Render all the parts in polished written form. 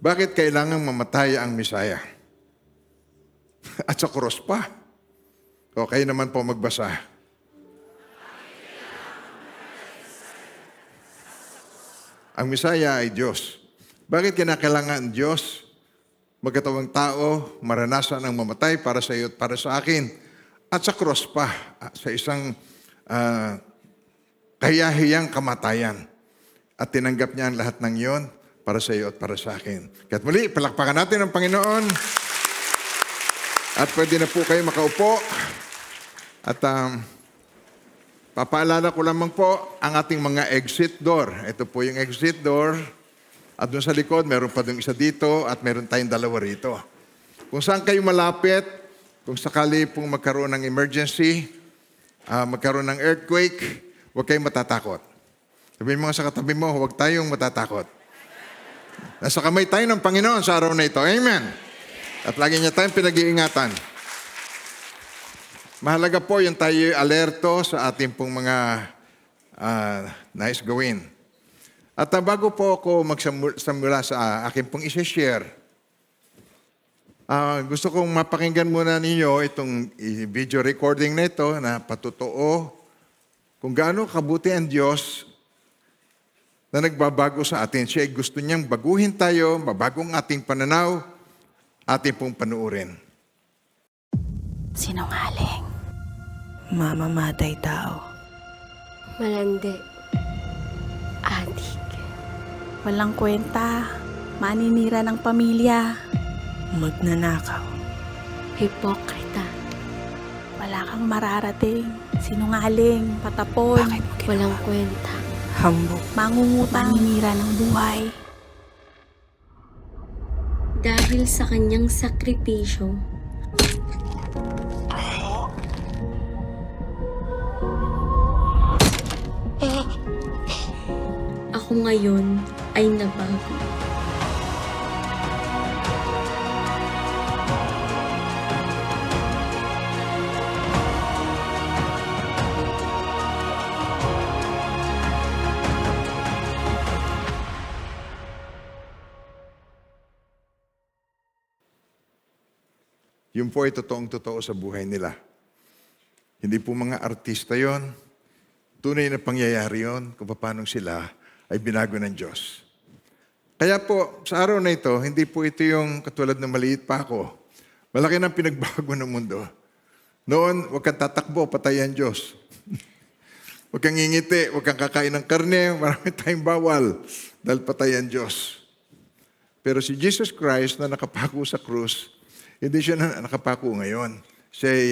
Bakit kailangang mamatay ang Misaya? At sa cross pa. O kayo naman po magbasa. Ang Misaya ay Diyos. Bakit kinakailangan ang Diyos magkatawang tao, maranasan ang mamatay para sa iyo at para sa akin? At sa cross pa, sa isang kahiyahiyang kamatayan. At tinanggap niya ang lahat ng iyon para sa iyo at para sa akin. Kaya't muli, palakpakan natin ang Panginoon. At pwede na po kayo makaupo. At papaalala ko lamang po ang ating mga exit door. Ito po yung exit door. At doon sa likod, meron pa doon isa dito at meron tayong dalawa rito. Kung saan kayo malapit, kung sakali pong magkaroon ng emergency, magkaroon ng earthquake, huwag kayong matatakot. Sabihin mo sa katabi mo, huwag tayong matatakot. Nasa kamay tayo ng Panginoon sa araw na ito. Amen. At lagi niya tayong pinag-iingatan. Mahalaga po yung tayo alerto sa ating pong mga nais gawin. At bago po ako magsamula sa aking pong isi-share, gusto kong mapakinggan muna ninyo itong video recording na ito na patotoo kung gaano kabuti ang Diyos na nagbabago sa atin. Siya ay gusto niyang baguhin tayo, mabagong ating pananaw, ating pong panuurin. Sinungaling. Mamamatay tao. Malandi. Adik. Walang kwenta. Maninira ng pamilya. Magnanakaw. Hipokrita. Wala kang mararating. Sinungaling. Patapon. Walang kwenta. Hambog. Mangungutang. Maninira ng buhay. Dahil sa kanyang sakripisyo, ako ngayon ay nabago. Yun po ay totoong-totoo sa buhay nila. Hindi po mga artista yon. Tunay na pangyayari yon kung paano sila ay binago ng Diyos. Kaya po, sa araw na ito, hindi po ito yung katulad na maliit pa ako. Malaki ng pinagbago ng mundo. Noon, huwag kang tatakbo, patay ang Diyos. Huwag kang ngingiti, huwag kang kakain ng karne, marami tayong bawal dahil patay ang Diyos. Pero si Jesus Christ na nakapako sa krus, hindi siya na nakapako ngayon. Siya ay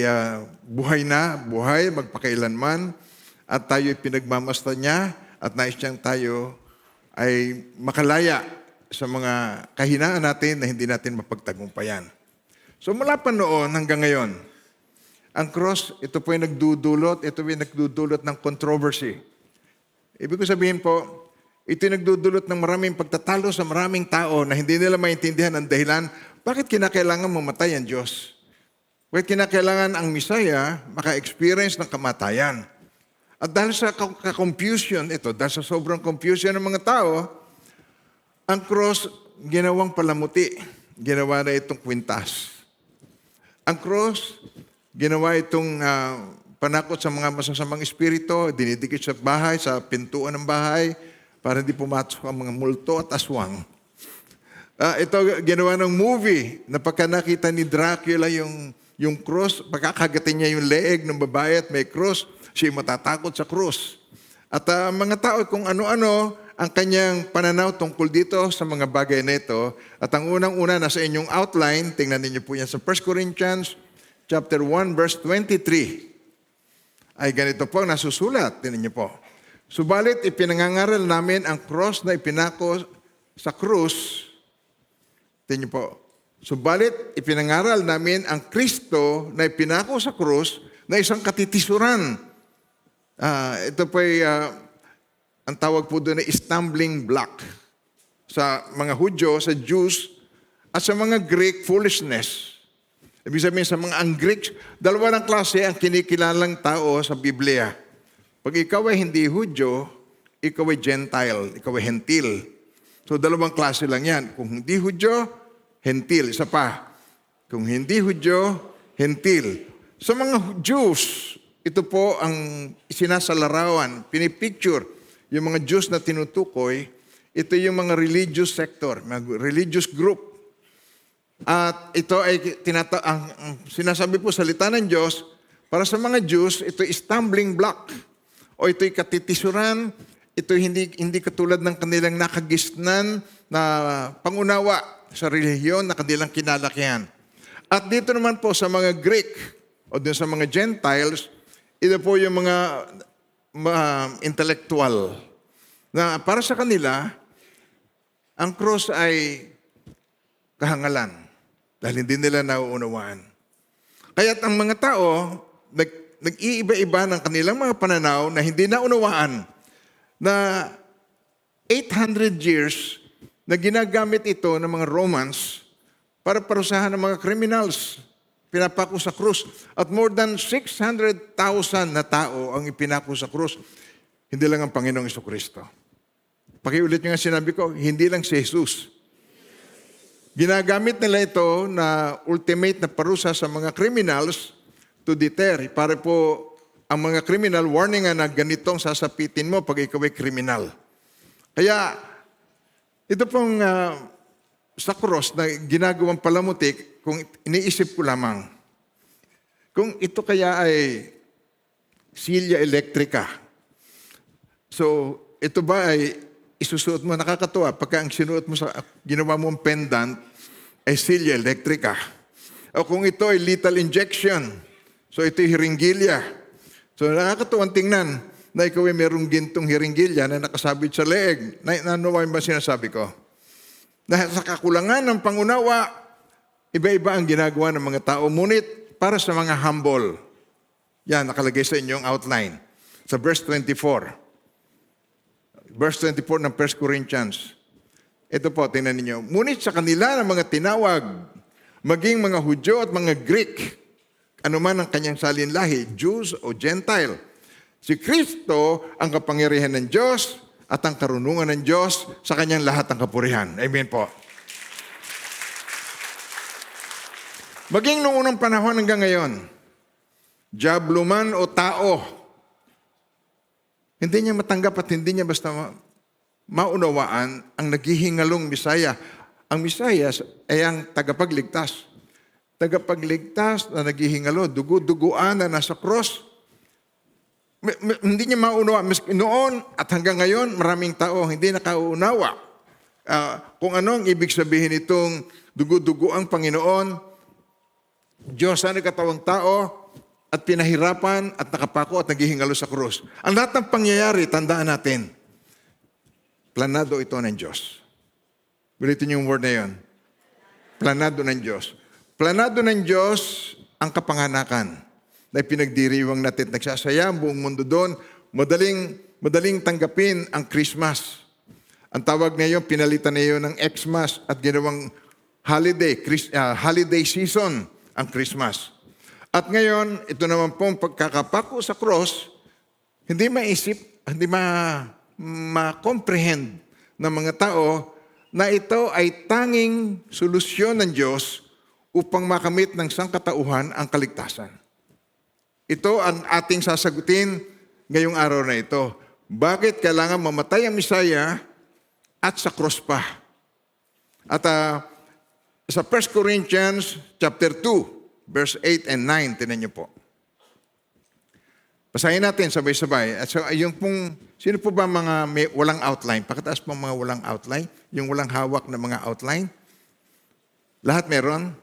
buhay na, buhay, magpakailanman, at tayo'y pinagmamasta niya, at nais niyang tayo ay makalaya sa mga kahinaan natin na hindi natin mapagtagumpayan. So mula pa noon hanggang ngayon, ang cross, ito po ay nagdudulot ng controversy. Ibig ko sabihin po, ito ay nagdudulot ng maraming pagtatalo sa maraming tao na hindi nila maintindihan ang dahilan, bakit kinakailangan mamatay ang Diyos? Bakit kinakailangan ang Misaya maka-experience ng kamatayan? At dahil sa confusion ito, dahil sa sobrang confusion ng mga tao, ang cross ginawang palamuti. Ginawa na itong kwintas. Ang cross, ginawa itong panakot sa mga masasamang espiritu, dinidikit sa bahay, sa pintuan ng bahay, para hindi pumasok ang mga multo at aswang. Ito ginawa ng movie na pagka nakita ni Dracula yung cross, pagkakagatin niya yung leeg ng babae at may cross, siya matatakot sa krus. At mga tao kung ano-ano ang kanyang pananaw tungkol dito sa mga bagay na ito. At ang unang-una nasa inyong outline, tingnan ninyo po yan sa 1 Corinthians chapter 1 verse 23. Ay ganito po ang nasusulat, tingnan niyo po. Subalit ipinangangaral namin ang cross na ipinako sa krus. Tingnan niyo po. Subalit ipinangaral namin ang Kristo na ipinako sa krus na isang katitisuran. Ito po ay, ang tawag po doon ay stumbling block. Sa mga Hudyo, sa Jews, at sa mga Greek, foolishness. Ibig sabihin sa mga ang Greeks, dalawa ng klase ang kinikilalang tao sa Biblia. Pag ikaw ay hindi Hudyo, ikaw ay Gentile, ikaw ay Hentil. So, dalawang klase lang yan. Kung hindi Hudyo, Hentil. Isa pa. Kung hindi Hudyo, Hentil. Sa mga Jews, ito po ang sinasalarawan, pinipicture. Yung mga Jews na tinutukoy, ito yung mga religious sector, mga religious group. At ito ay ang sinasabi po salita ng Diyos, para sa mga Jews, ito ay stumbling block. O ito'y katitisuran, ito'y hindi katulad ng kanilang nakagisnan na pangunawa sa relihiyon na kanilang kinalakihan. At dito naman po sa mga Greek o dun sa mga Gentiles, ito po yung mga intellectual na para sa kanila, ang cross ay kahangalan dahil hindi nila nauunawaan. Kaya't ang mga tao, nag-iiba-iba ng kanilang mga pananaw na hindi naunawaan na 800 years na ginagamit ito ng mga Romans para parusahan ng mga criminals. Pinapako sa krus. At more than 600,000 na tao ang ipinako sa krus. Hindi lang ang Panginoong Jesucristo. Pakiulit nyo nga sinabi ko, hindi lang si Jesus. Ginagamit nila ito na ultimate na parusa sa mga criminals to deter. Para po ang mga criminal, warning na ganitong sasapitin mo pag ikaw ay criminal. Kaya, ito pong sa cross na ginagawang palamutik, kung iniisip ko lamang, kung ito kaya ay silya elektrika. So, ito ba ay isusuot mo? Nakakatuwa, pagka ang sinuot mo sa ginawa mong pendant ay silya elektrika. O kung ito ay lethal injection, so ito'y hiringgilya. So nakakatuwang tingnan na ikaw ay merong gintong hiringgilya na nakasabit sa leeg. Nanuwa ba sinasabi ko? Na sa kakulangan ng pangunawa, iba-iba ang ginagawa ng mga tao. Ngunit para sa mga humble. Yan, nakalagay sa inyong outline. Sa verse 24. Verse 24 ng 1 Corinthians. Ito po, tingnan ninyo. Ngunit sa kanila ng mga tinawag, maging mga Hudyo at mga Greek, anuman ang kanyang salinlahi, Jews o Gentile. Si Kristo ang kapangyarihan ng Diyos at ang karunungan ng Diyos sa kanyang lahat ng kapurihan. Amen po. Maging noong unang panahon hanggang ngayon, diablo man o tao, hindi niya matanggap at hindi niya basta maunawaan ang naghihingalong Misaya. Ang Misaya ay ang tagapagligtas. Tagapagligtas na naghihingalo, dugo-duguan na nasa cross. Hindi niya maunawa. Noon at hanggang ngayon, maraming tao hindi nakaunawa. Kung ano ang ibig sabihin itong dugo-duguang Panginoon, Diyos na nagkatawang tao at pinahirapan at nakapako at naghihingalo sa cross. Ang lahat ng pangyayari, tandaan natin, planado ito ng Diyos. Ulitin yung word na yun. Planado ng Diyos. Planado ng Diyos ang kapanganakan na pinagdiriwang natin. Nagsasaya ang buong mundo doon. Madaling tanggapin ang Christmas. Ang tawag na yun, pinalitan na yun ng Xmas at ginawang holiday season ang Christmas. At ngayon, ito naman pong pagkakapako sa cross, hindi maisip, hindi ma-comprehend ng mga tao na ito ay tanging solusyon ng Diyos upang makamit ng sangkatauhan ang kaligtasan. Ito ang ating sasagutin ngayong araw na ito. Bakit kailangan mamatay ang Misaya at sa cross pa? At sa 1 Corinthians chapter 2, verse 8 and 9, tinan niyo po. Basahin natin sabay-sabay. At so, yung pong, sino po ba mga may walang outline? Pakitaas po mga walang outline. Yung walang hawak na mga outline. Lahat meron.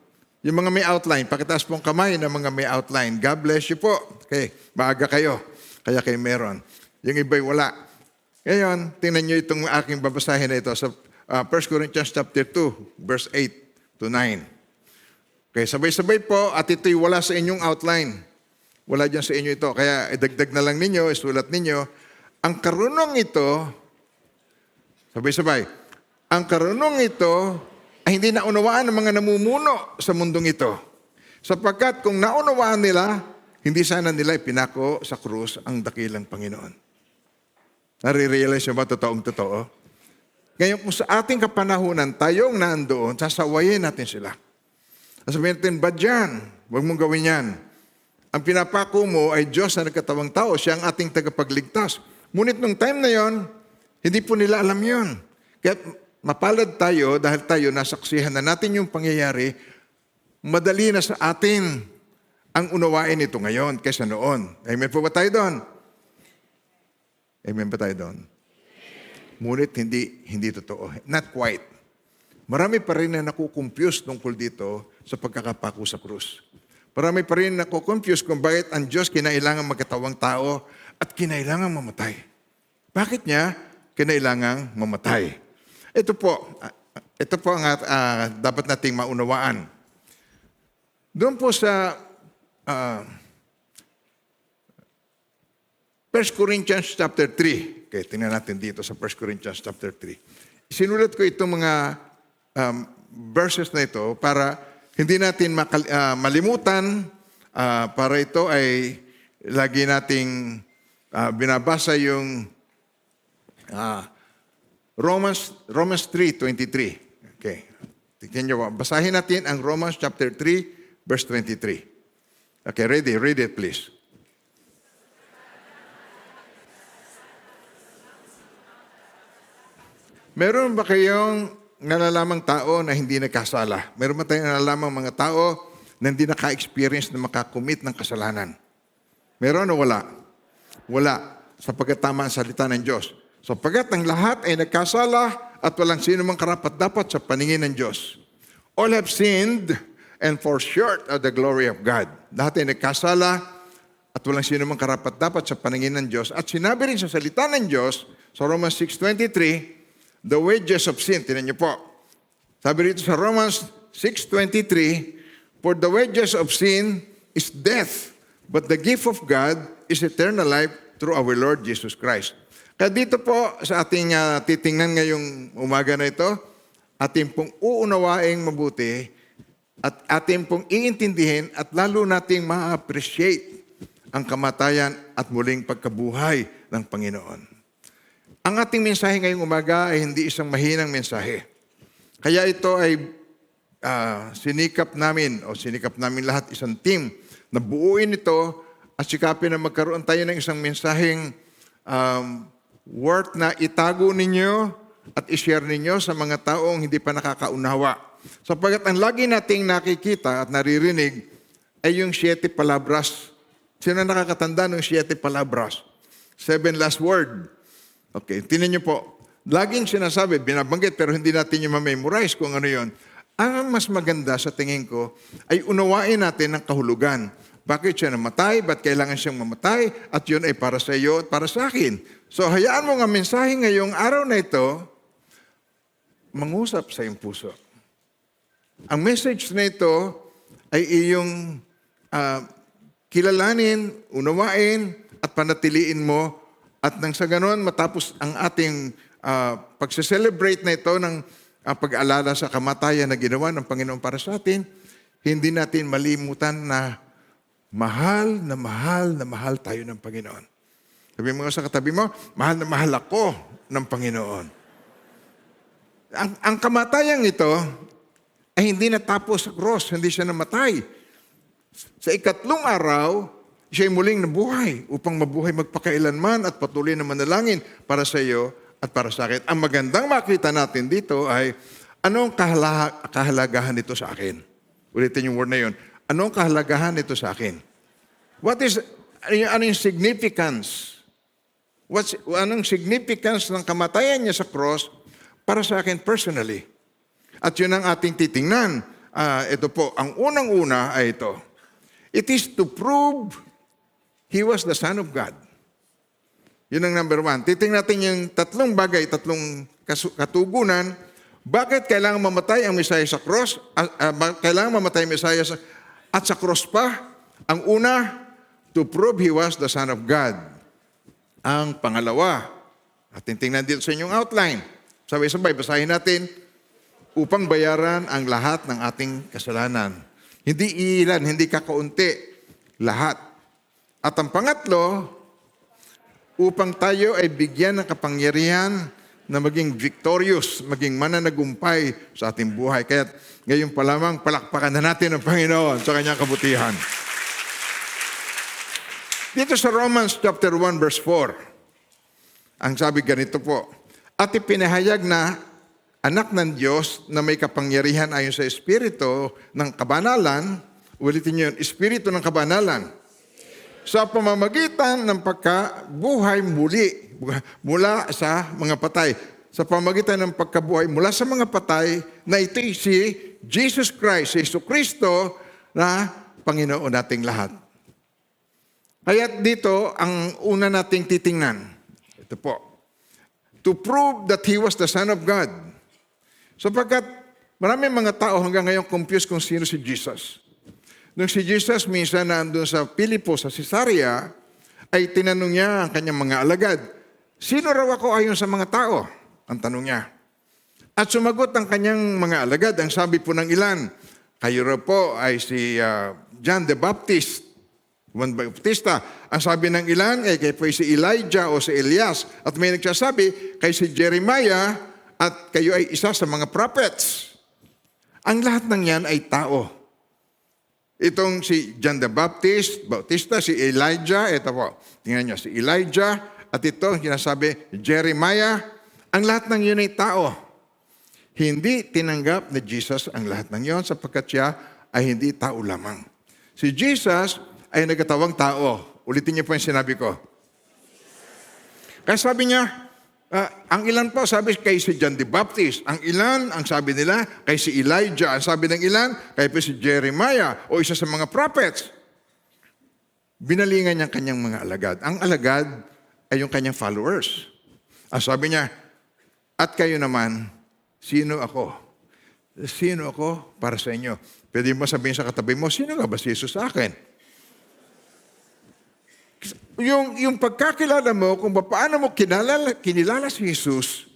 Yung mga may outline, pakitaas pong kamay na mga may outline. God bless you po. Okay, maaga kayo. Kaya kayo meron. Yung iba'y wala. Ngayon, tingnan nyo itong aking babasahin na ito sa 1 Corinthians chapter 2, verse 8 to 9. Okay, sabay-sabay po at ito'y wala sa inyong outline. Wala dyan sa inyo ito. Kaya idagdag na lang ninyo, isulat ninyo. Ang karunong ito, sabay-sabay, ang karunong ito ay hindi naunawaan ng mga namumuno sa mundong ito. Sapagkat kung naunawaan nila, hindi sana nila ipinako sa krus ang dakilang Panginoon. Nare-realize nyo ba totoong totoo? Ngayon, kung sa ating kapanahunan, tayong nandoon, sasawayin natin sila. Sasabihin natin, bad yan. Huwag mong gawin yan. Ang pinapako mo ay Diyos na nagkatawang tao. Siya ang ating tagapagligtas. Ngunit nung time na yon, hindi po nila alam yon. Kaya mapalad tayo dahil tayo nasaksihan na natin yung pangyayari, madali na sa atin ang unawain ito ngayon kaysa noon. Amen po ba tayo doon? Amen ba tayo doon? Ngunit hindi totoo. Not quite. Marami pa rin na nakukompuse tungkol dito sa pagkakapako sa krus. Marami pa rin nakukompuse kung bakit ang Diyos kinailangan magkatawang tao at kinailangan mamatay. Bakit niya kinailangan mamatay? Ito po ang dapat nating maunawaan. Doon po sa 1 Corinthians chapter 3. Okay, tingnan natin dito sa 1 Corinthians chapter 3. Sinulat ko itong mga verses na ito para hindi natin malimutan, para ito ay lagi nating binabasa yung Romans 3:23. Okay. Tingnan nyo, basahin natin ang Romans chapter 3, verse 23. Okay, ready? Read it, please. Meron ba kayong nalalamang tao na hindi nagkasala? Meron ba tayong nalalamang mga tao na hindi naka-experience na makakommit ng kasalanan? Meron o wala? Wala. Sapagkat tama ang salita ng Diyos. Sapagkat ang lahat ay nagkasala at walang sino mang karapat-dapat sa paningin ng Diyos. All have sinned and fall short of the glory of God. Lahat ay nagkasala at walang sino mang karapat-dapat sa paningin ng Diyos. At sinabi rin sa salita ng Diyos, sa Romans 6:23, the wages of sin. Tinan niyo po. Sabi rito sa Romans 6:23, for the wages of sin is death, but the gift of God is eternal life through our Lord Jesus Christ. Kaya dito po sa ating titingnan ngayong umaga na ito, ating pong uunawaing mabuti at ating pong iintindihin at lalo nating ma-appreciate ang kamatayan at muling pagkabuhay ng Panginoon. Ang ating mensahe ngayong umaga ay hindi isang mahinang mensahe. Kaya ito ay sinikap namin lahat, isang team, na buuin ito at sikapin na magkaroon tayo ng isang mensaheng worth na itago ninyo at ishare ninyo sa mga taong hindi pa nakakaunawa. Sapagkat ang lagi nating nakikita at naririnig ay yung 7 palabras. Sino nakakatanda ng 7 palabras? 7 last word. Okay, tinan niyo po. Laging sinasabi, binabanggit, pero hindi natin yung ma-memorize kung ano yon. Ang mas maganda sa tingin ko ay unawain natin ang kahulugan. Bakit siya namatay? Ba't kailangan siyang mamatay? At yun ay para sa iyo at para sa akin. So hayaan mo nga mensahe ngayong araw na ito, mangusap sa iyong puso. Ang message na ito ay iyong kilalanin, unawain, at panatiliin mo. At nang sa ganon, matapos ang ating pagse-celebrate na ito ng pag-alala sa kamatayan na ginawa ng Panginoon para sa atin, hindi natin malimutan na mahal na mahal na mahal tayo ng Panginoon. Sabi mo sa katabi mo, mahal na mahal ako ng Panginoon. Ang kamatayang ito ay hindi natapos sa cross, hindi siya namatay. Sa ikatlong araw, siya'y muling nabuhay upang mabuhay magpakailanman at patuloy na manalangin para sa iyo at para sa akin. Ang magandang makita natin dito ay anong kahalagahan nito sa akin? Ulitin yung word na yun. Anong kahalagahan nito sa akin? Anong significance? Anong significance ng kamatayan niya sa cross para sa akin personally? At yun ang ating titingnan. Ito po, ang unang-una ay ito. It is to prove He was the Son of God. Yun ang number 1. Titingnan natin yung tatlong bagay, tatlong katugunan. Bakit kailangan mamatay ang Mesiah sa cross? Kailangan mamatay ang Mesiah at sa cross pa? Ang una, to prove He was the Son of God. Ang pangalawa, at tingnan dito sa inyong outline. Sabay-sabay, basahin natin. Upang bayaran ang lahat ng ating kasalanan. Hindi iilan, hindi kakaunti. Lahat. At ang pangatlo, upang tayo ay bigyan ng kapangyarihan na maging victorious, maging mananagumpay sa ating buhay. Kaya ngayon pa lamang, palakpakan na natin ang Panginoon sa kanyang kabutihan. Dito sa Romans chapter 1 verse 4, ang sabi ganito po, at ipinahayag na anak ng Diyos na may kapangyarihan ayon sa Espiritu ng kabanalan, ulitin niyo yun, Espiritu ng kabanalan, sa pamamagitan ng pagkabuhay muli mula sa mga patay. Sa pamamagitan ng pagkabuhay mula sa mga patay na ito'y si Jesus Christ, si Jesucristo na Panginoon nating lahat. Kaya dito, ang una nating titingnan, ito po, to prove that He was the Son of God. Sapagkat maraming mga tao hanggang ngayon confused kung sino si Jesus. Nung si Jesus minsan naandun sa Pilipo, sa Cesarea, ay tinanong niya ang kanyang mga alagad, sino raw ako ayon sa mga tao? Ang tanong niya. At sumagot ang kanyang mga alagad, ang sabi po ng ilan, kayo raw po ay si John the Baptist, Juan Bautista. Ang sabi ng ilan, kayo po ay si Elijah o si Elias. At may nagsasabi, kayo si Jeremiah at kayo ay isa sa mga prophets. Ang lahat ng yan ay tao. Itong si John the Bautista, si Elijah, ito po, tingnan niyo, si Elijah, at ito, ang kinasabi, Jeremiah, ang lahat ng yun ay tao. Hindi tinanggap ni Jesus ang lahat ng yun sapagkat siya ay hindi tao lamang. Si Jesus ay nagkatawang tao. Ulitin niyo po yung sinabi ko. Kaya sabi niya, ang ilan po, sabi kay si John the Baptist. Ang ilan, ang sabi nila, kay si Elijah. Ang sabi ng ilan, kay po si Jeremiah o isa sa mga prophets. Binalingan niya kanyang mga alagad. Ang alagad ay yung kanyang followers. Ang sabi niya, at kayo naman, sino ako? Sino ako para sa inyo? Pwede mo sabihin sa katabi mo, sino nga ba si Jesus sa akin? Yung pagkakilala mo, kung paano mo kinilala si Jesus,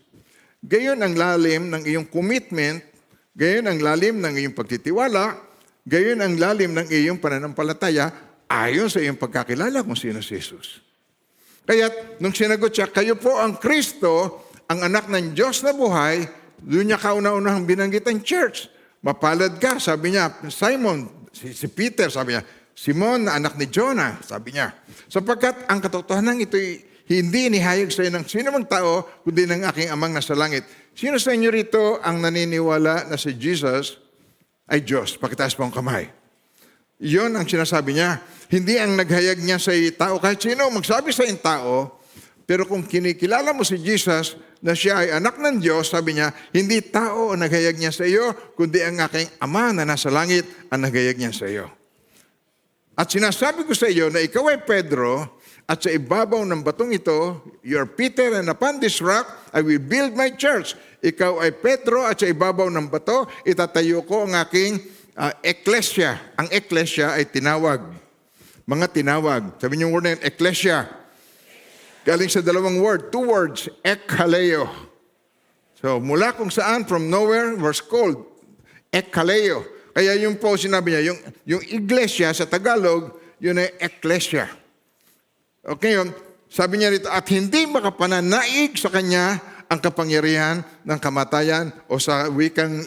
gayon ang lalim ng iyong commitment, gayon ang lalim ng iyong pagtitiwala, gayon ang lalim ng iyong pananampalataya, ayon sa iyong pagkakilala kung sino si Jesus. Kaya nung sinagot siya, kayo po ang Kristo, ang anak ng Diyos na buhay, doon niya kauna-unahang binanggit ang church. Mapalad ka, sabi niya, Simon, si Peter, sabi niya, Simon na anak ni Jonah, sabi niya. Sapagkat ang katotohanan ito'y hindi inihayag sa iyo ng sino mang tao, kundi ng aking amang nasa langit. Sino sa inyo rito ang naniniwala na si Jesus ay Diyos? Pakitaas po ang kamay. Iyon ang sinasabi niya. Hindi ang naghayag niya sa tao. Kahit sino magsabi sa tao, pero kung kinikilala mo si Jesus na siya ay anak ng Diyos, sabi niya, hindi tao ang naghayag niya sa iyo, kundi ang aking ama na nasa langit ang naghayag niya sa iyo. At sinasabi ko sa iyo na ikaw ay Pedro, at sa ibabaw ng batong ito, you are Peter, and upon this rock, I will build my church. Ikaw ay Pedro, at sa ibabaw ng bato, itatayo ko ang aking ecclesia. Ang ecclesia ay tinawag. Mga tinawag. Sabi niyo word na yun, ecclesia. Galing sa dalawang word, two words, ekkaleo. So mula kung saan, from nowhere, was called ekkaleo. Kaya yung po sinabi niya, yung iglesia sa Tagalog, yun ay ecclesia. Okay yun, sabi niya rito, at hindi makapananaig sa kanya ang kapangyarihan ng kamatayan o sa wikang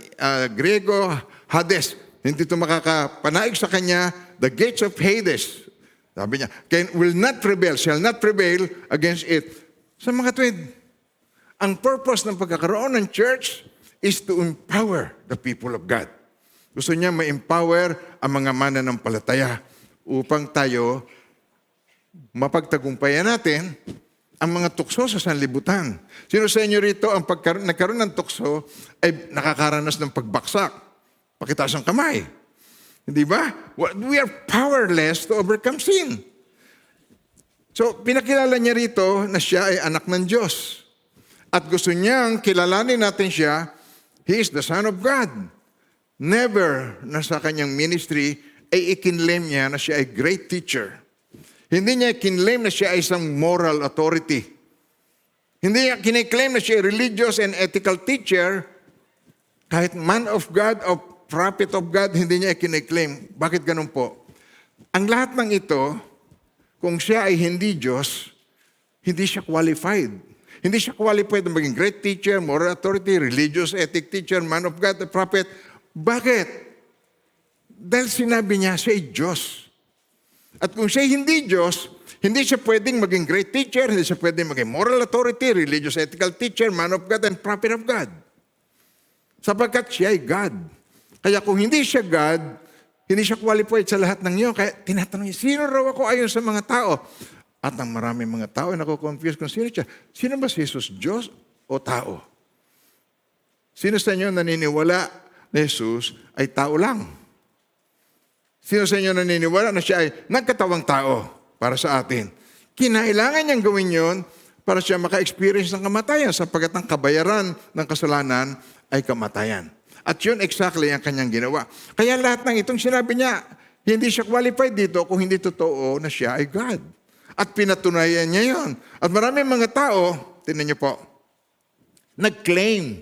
Grego, Hades. Hindi ito makakapanaig sa kanya, the gates of Hades. Sabi niya, shall not prevail against it. Sa mga twid, ang purpose ng pagkakaroon ng church is to empower the people of God. Gusto niya ma-empower ang mga mananampalataya upang tayo mapagtagumpayan natin ang mga tukso sa sanlibutan. Sino sa inyo rito ang nagkaroon ng tukso ay nakakaranas ng pagbaksak? Pakitaas ang kamay. Hindi ba? We are powerless to overcome sin. So, pinakilala niya rito na siya ay anak ng Diyos. At gusto niyang kilalanin natin siya, He is the Son of God. Never na sa kanyang ministry ay ikinlaim niya na siya ay great teacher. Hindi niya ikinlaim na siya ay isang moral authority. Hindi niya kiniklaim na siya ay religious and ethical teacher. Kahit man of God o prophet of God, hindi niya kiniklaim. Bakit ganun po? Ang lahat ng ito, kung siya ay hindi Diyos, hindi siya qualified. Hindi siya qualified na maging great teacher, moral authority, religious ethic teacher, man of God, a prophet. Bakit? Dahil sinabi niya, siya ay Diyos. At kung siya hindi Diyos, hindi siya pwedeng maging great teacher, hindi siya pwedeng maging moral authority, religious ethical teacher, man of God, and prophet of God. Sapagkat siya ay God. Kaya kung hindi siya God, hindi siya qualified sa lahat ng iyo. Kaya tinatanong niya, sino raw ako ayon sa mga tao? At ang maraming mga tao ay nakukonfuse kung sino siya. Sino ba si Jesus? Diyos o tao? Sino sa inyo naniniwala na Jesus ay tao lang? Sino sa inyo naniniwala na siya ay nagkatawang tao para sa atin? Kinailangan niyang gawin yon para siya maka-experience ng kamatayan sapagkat ang kabayaran ng kasalanan ay kamatayan. At yun exactly ang kanyang ginawa. Kaya lahat ng itong sinabi niya, hindi siya qualified dito kung hindi totoo na siya ay God. At pinatunayan niya yon. At maraming mga tao, tingnan niyo po, nag-claim.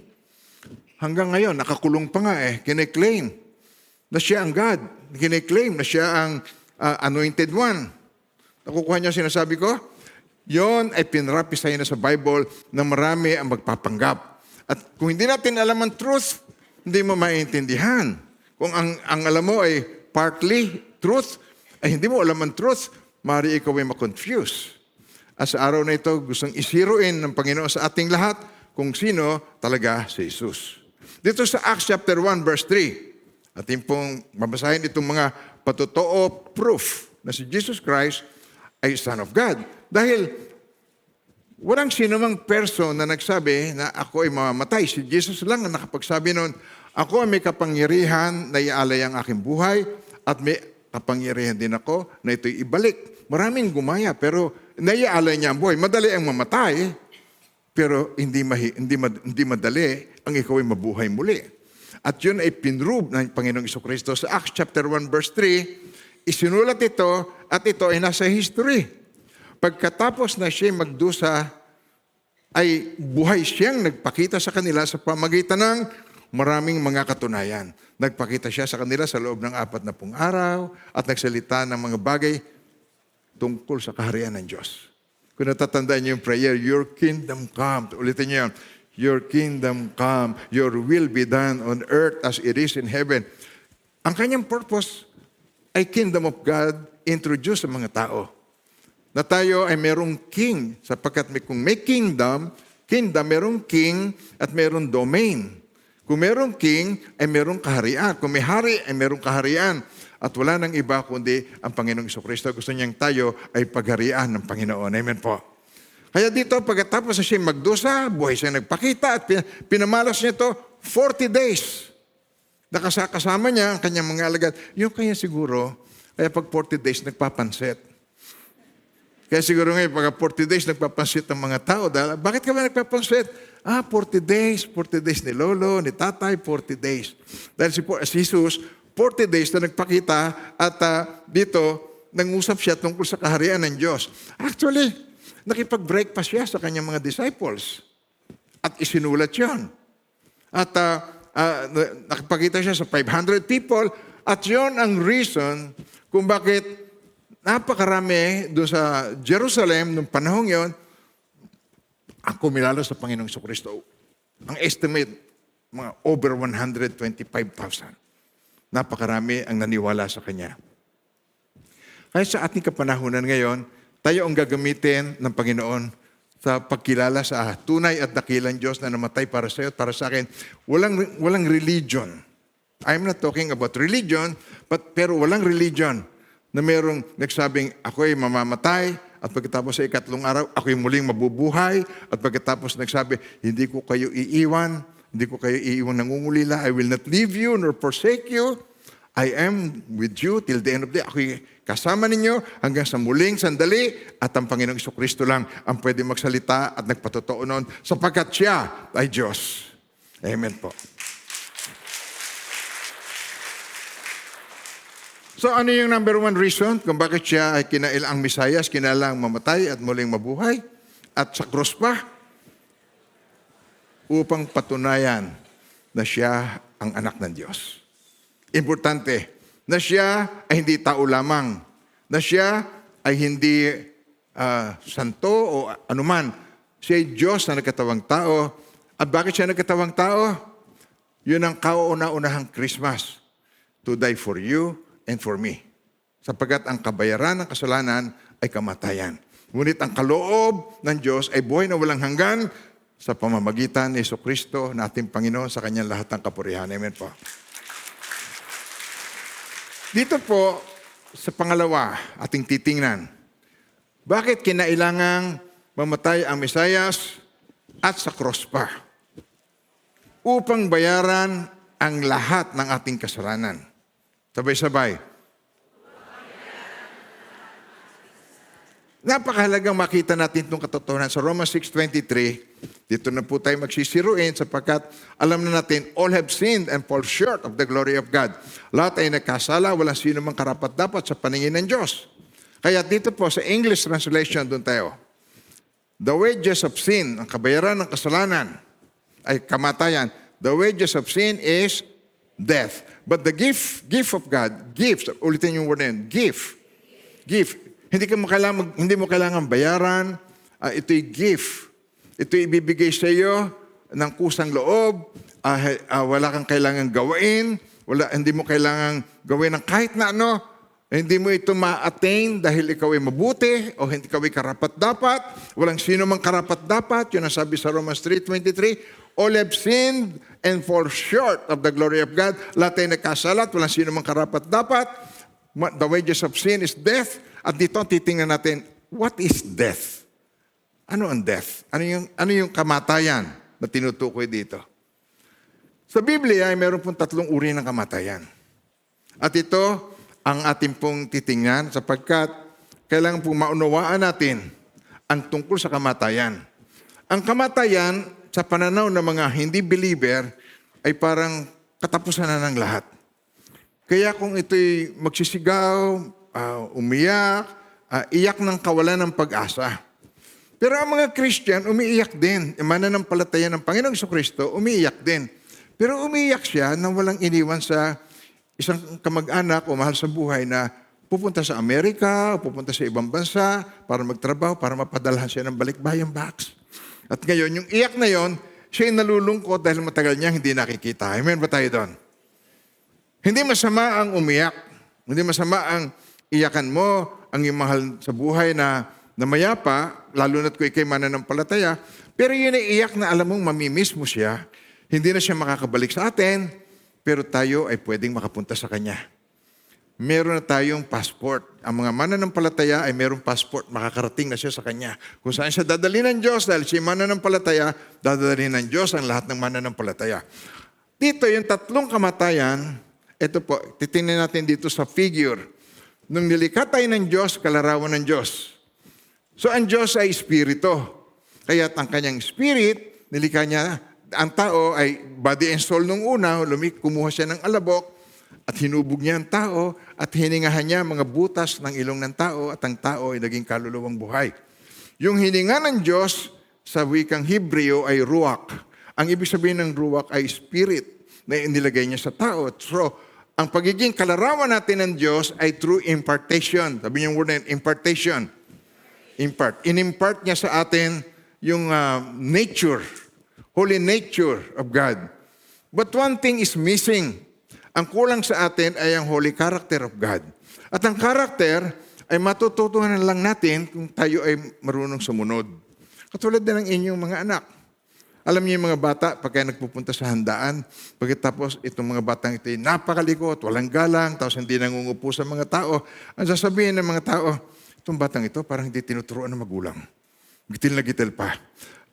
Hanggang ngayon, nakakulong pa nga kine-claim na siya ang God. Kine-claim na siya ang anointed one. Nakukuha niyo sinasabi ko? Yon ay pinrapisay na sa Bible na marami ang magpapanggap. At kung hindi natin alam ang truth, hindi mo maintindihan. Kung ang alam mo ay partly truth, ay hindi mo alam ang truth, maaari ikaw ay makonfuse. At sa araw na ito, gustong isiruin ng Panginoon sa ating lahat kung sino talaga si Jesus. Dito sa Acts chapter 1 verse 3, ating pong mabasahin itong mga patotoo proof na si Jesus Christ ay Son of God. Dahil walang sinumang person na nagsabi na ako ay mamamatay. Si Jesus lang ang nakapagsabi noon, ako ay may kapangyarihan na ialay ang aking buhay at may kapangyarihan din ako na ito'y ibalik. Maraming gumaya pero naialay niya ang buhay. Madali ang mamatay pero hindi madali ang ikaw ay mabuhay muli. At yun ay pinrove ng Panginoong Jesucristo sa Acts chapter 1 verse 3. Isinulat ito at ito ay nasa history. Pagkatapos na siya magdusa, ay buhay siyang nagpakita sa kanila sa pamagitan ng maraming mga katunayan. Nagpakita siya sa kanila sa loob ng 40 araw at nagsalita ng mga bagay tungkol sa kaharian ng Diyos. Kung natatandaan niyo yung prayer, your kingdom come. Ulitin niyo yun. Your kingdom come. Your will be done on earth as it is in heaven. Ang kanyang purpose ay kingdom of God introduce sa mga tao. Na tayo ay merong king sapagkat kung may kingdom, merong king at merong domain. Kung merong king, ay merong kaharian. Kung may hari, ay merong kaharian. At wala nang iba kundi ang Panginoong Jesucristo. Gusto niyang tayo ay pagharian ng Panginoon. Amen po. Kaya dito, pagkatapos na siya magdusa, buhay siya nagpakita at pinamalas niya ito 40 days. Nakasama niya ang kanyang mga alagad. Yung kaya siguro, kaya pag 40 days nagpapansit. Kaya siguro ngayon, pag 40 days nagpapansit ng mga tao, dahil, bakit ka ba nagpapansit? 40 days ni Lolo, ni Tatay, 40 days. Dahil si Jesus, 40 days na nagpakita at dito, nangusap siya tungkol sa kaharian ng Diyos. Actually, nakipag-breakfast siya sa kanyang mga disciples. At isinulat yun. At nakipagkita siya sa 500 people. At yun ang reason kung bakit napakarami doon sa Jerusalem noong panahong yon ang kumilala sa Panginoong Jesucristo. Ang estimate, mga over 125,000. Napakarami ang naniwala sa Kanya. Kaya sa ating kapanahunan ngayon, tayo ang gagamitin ng Panginoon sa pagkilala sa tunay at dakilang Diyos na namatay para sa iyo at para sa akin. Walang religion. I'm not talking about religion, pero walang religion na mayroong nagsabing, ako'y mamamatay, at pagkatapos sa 3 araw, ako'y muling mabubuhay, at pagkatapos nagsabi, hindi ko kayo iiwan nangungulila, I will not leave you nor forsake you, I am with you till the end of the day. Ako'y kasama ninyo hanggang sa muling sandali, at ang Panginoong Jesucristo lang ang pwede magsalita at nagpatotoo noon, sapagkat siya ay Diyos. Amen po. So ano yung number one reason kung bakit siya ay kinailang Mesayas, kinailang mamatay at muling mabuhay at sa krus pa? Upang patunayan na siya ang anak ng Diyos. Importante, na siya ay hindi tao lamang, na siya ay hindi santo o anuman, Siya ay Diyos na nagkatawang tao. At bakit siya nagkatawang tao? Yun ang kauna-unahang Christmas. To die for you and for me. Sapagkat ang kabayaran ng kasalanan ay kamatayan. Ngunit ang kaloob ng Diyos ay buhay na walang hanggan sa pamamagitan ni Jesucristo na ating Panginoon sa kanyang lahat ng kapurihan. Amen po. Dito po, sa pangalawa, ating titingnan. Bakit kinailangang mamatay ang Mesayas at sa cross pa? Upang bayaran ang lahat ng ating kasalanan. Sabay-sabay. Napakahalagang makita natin itong katotohanan sa Romans 6:23. Dito na po tayo magsisiruin sapagkat alam na natin, all have sinned and fall short of the glory of God. Lahat ay nagkasala, walang sino mang karapat-dapat sa paningin ng Diyos. Kaya dito po sa English translation, doon tayo. The wages of sin, ang kabayaran ng kasalanan, ay kamatayan. The wages of sin is death. But the gift of God, gift, ulitin yung word na yun, gift. Hindi mo kailangan bayaran. Ito'y gift. Ito'y ibibigay sa iyo ng kusang loob. Wala kang kailangan gawain. Hindi mo kailangan gawin ng kahit na ano. Hindi mo ito ma-attain dahil ikaw ay mabuti o hindi ikaw ay karapat-dapat. Walang sino mang karapat-dapat. Yun ang sabi sa Romans 3:23. All have sinned and fall short of the glory of God. Lahat ay nagkasalat. Walang sino mang karapat-dapat. The wages of sin is death. At dito titingnan natin, what is death? Ano ang death? Ano yung kamatayan na tinutukoy dito? Sa Biblia ay meron pong 3 uri ng kamatayan. At ito ang ating pong titingnan sapagkat kailangan pong maunawaan natin ang tungkol sa kamatayan. Ang kamatayan sa pananaw ng mga hindi believer ay parang katapusan na ng lahat. Kaya kung ito'y magsisigaw, umiyak, iyak ng kawalan ng pag-asa. Pero ang mga Christian, umiiyak din. Yung mananampalataya ng Panginoong Jesucristo, umiiyak din. Pero umiiyak siya nang walang iniwan sa isang kamag-anak o mahal sa buhay na pupunta sa Amerika, o pupunta sa ibang bansa para magtrabaho, para mapadalhan siya ng balikbayang box. At ngayon, yung iyak na yon, siya ay nalulungkot dahil matagal niya hindi nakikita. Amen ba tayo doon? Hindi masama ang umiyak. Hindi masama ang iyakan mo, ang iyong mahal sa buhay na mayapa, lalo na't kung ikay mananampalataya. Pero yun ay iyak na alam mong mamimiss mo siya. Hindi na siya makakabalik sa atin, pero tayo ay pwedeng makapunta sa Kanya. Meron na tayong passport. Ang mga mananampalataya ay merong passport, makakarating na siya sa Kanya. Kung saan siya dadalhin ng Diyos, dahil siya mananampalataya, dadalhin ng Diyos ang lahat ng mananampalataya. Dito, yung 3 kamatayan, ito po, titingnan natin dito sa figure. Nung nilikha tayo ng Diyos, kalarawan ng Diyos. So ang Diyos ay espiritu. Kaya't ang kanyang spirit, nilikha niya, ang tao ay body and soul nung una, kumuha siya ng alabok, at hinubog niya ang tao, at hiningahan niya mga butas ng ilong ng tao, at ang tao ay naging kaluluwang buhay. Yung hininga ng Diyos sa wikang Hebreo ay ruach. Ang ibig sabihin ng ruach ay spirit na inilagay niya sa tao. So, ang pagiging kalarawan natin ng Diyos ay through impartation. Sabi niyo yung word na yun, impartation. Impart. In-impart niya sa atin yung nature, holy nature of God. But one thing is missing. Ang kulang sa atin ay ang holy character of God. At ang character ay matututunan lang natin kung tayo ay marunong sumunod. Katulad din ng inyong mga anak. Alam niyo yung mga bata, pagka nagpupunta sa handaan, pagkatapos itong mga batang ito ay napakalikot, walang galang, tapos hindi nangungupo sa mga tao. Ang sasabihin ng mga tao, itong batang ito parang hindi tinuturuan ng magulang. Gitil na gitil pa.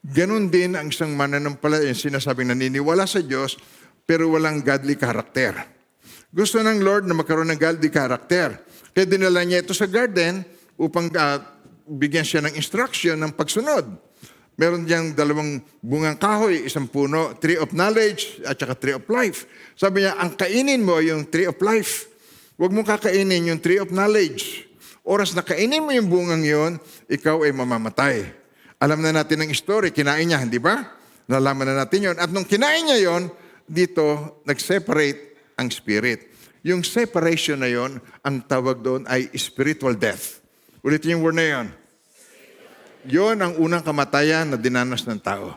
Ganon din ang isang mananampalataya, yung sinasabing naniniwala sa Diyos, pero walang godly character. Gusto ng Lord na magkaroon ng godly character. Kaya dinala niya ito sa garden upang bigyan siya ng instruction ng pagsunod. Meron diyang 2 bungang kahoy, isang puno, tree of knowledge at saka tree of life. Sabi niya, ang kainin mo yung tree of life. Huwag mong kakainin yung tree of knowledge. Oras na kainin mo yung bungang yon, ikaw ay mamamatay. Alam na natin ang story, kinain niya, hindi ba? Nalaman na natin yon. At nung kinain niya yon, dito nag-separate ang spirit. Yung separation na yon, ang tawag doon ay spiritual death. Ulitin yung word na yon. Yon ang unang kamatayan na dinanas ng tao.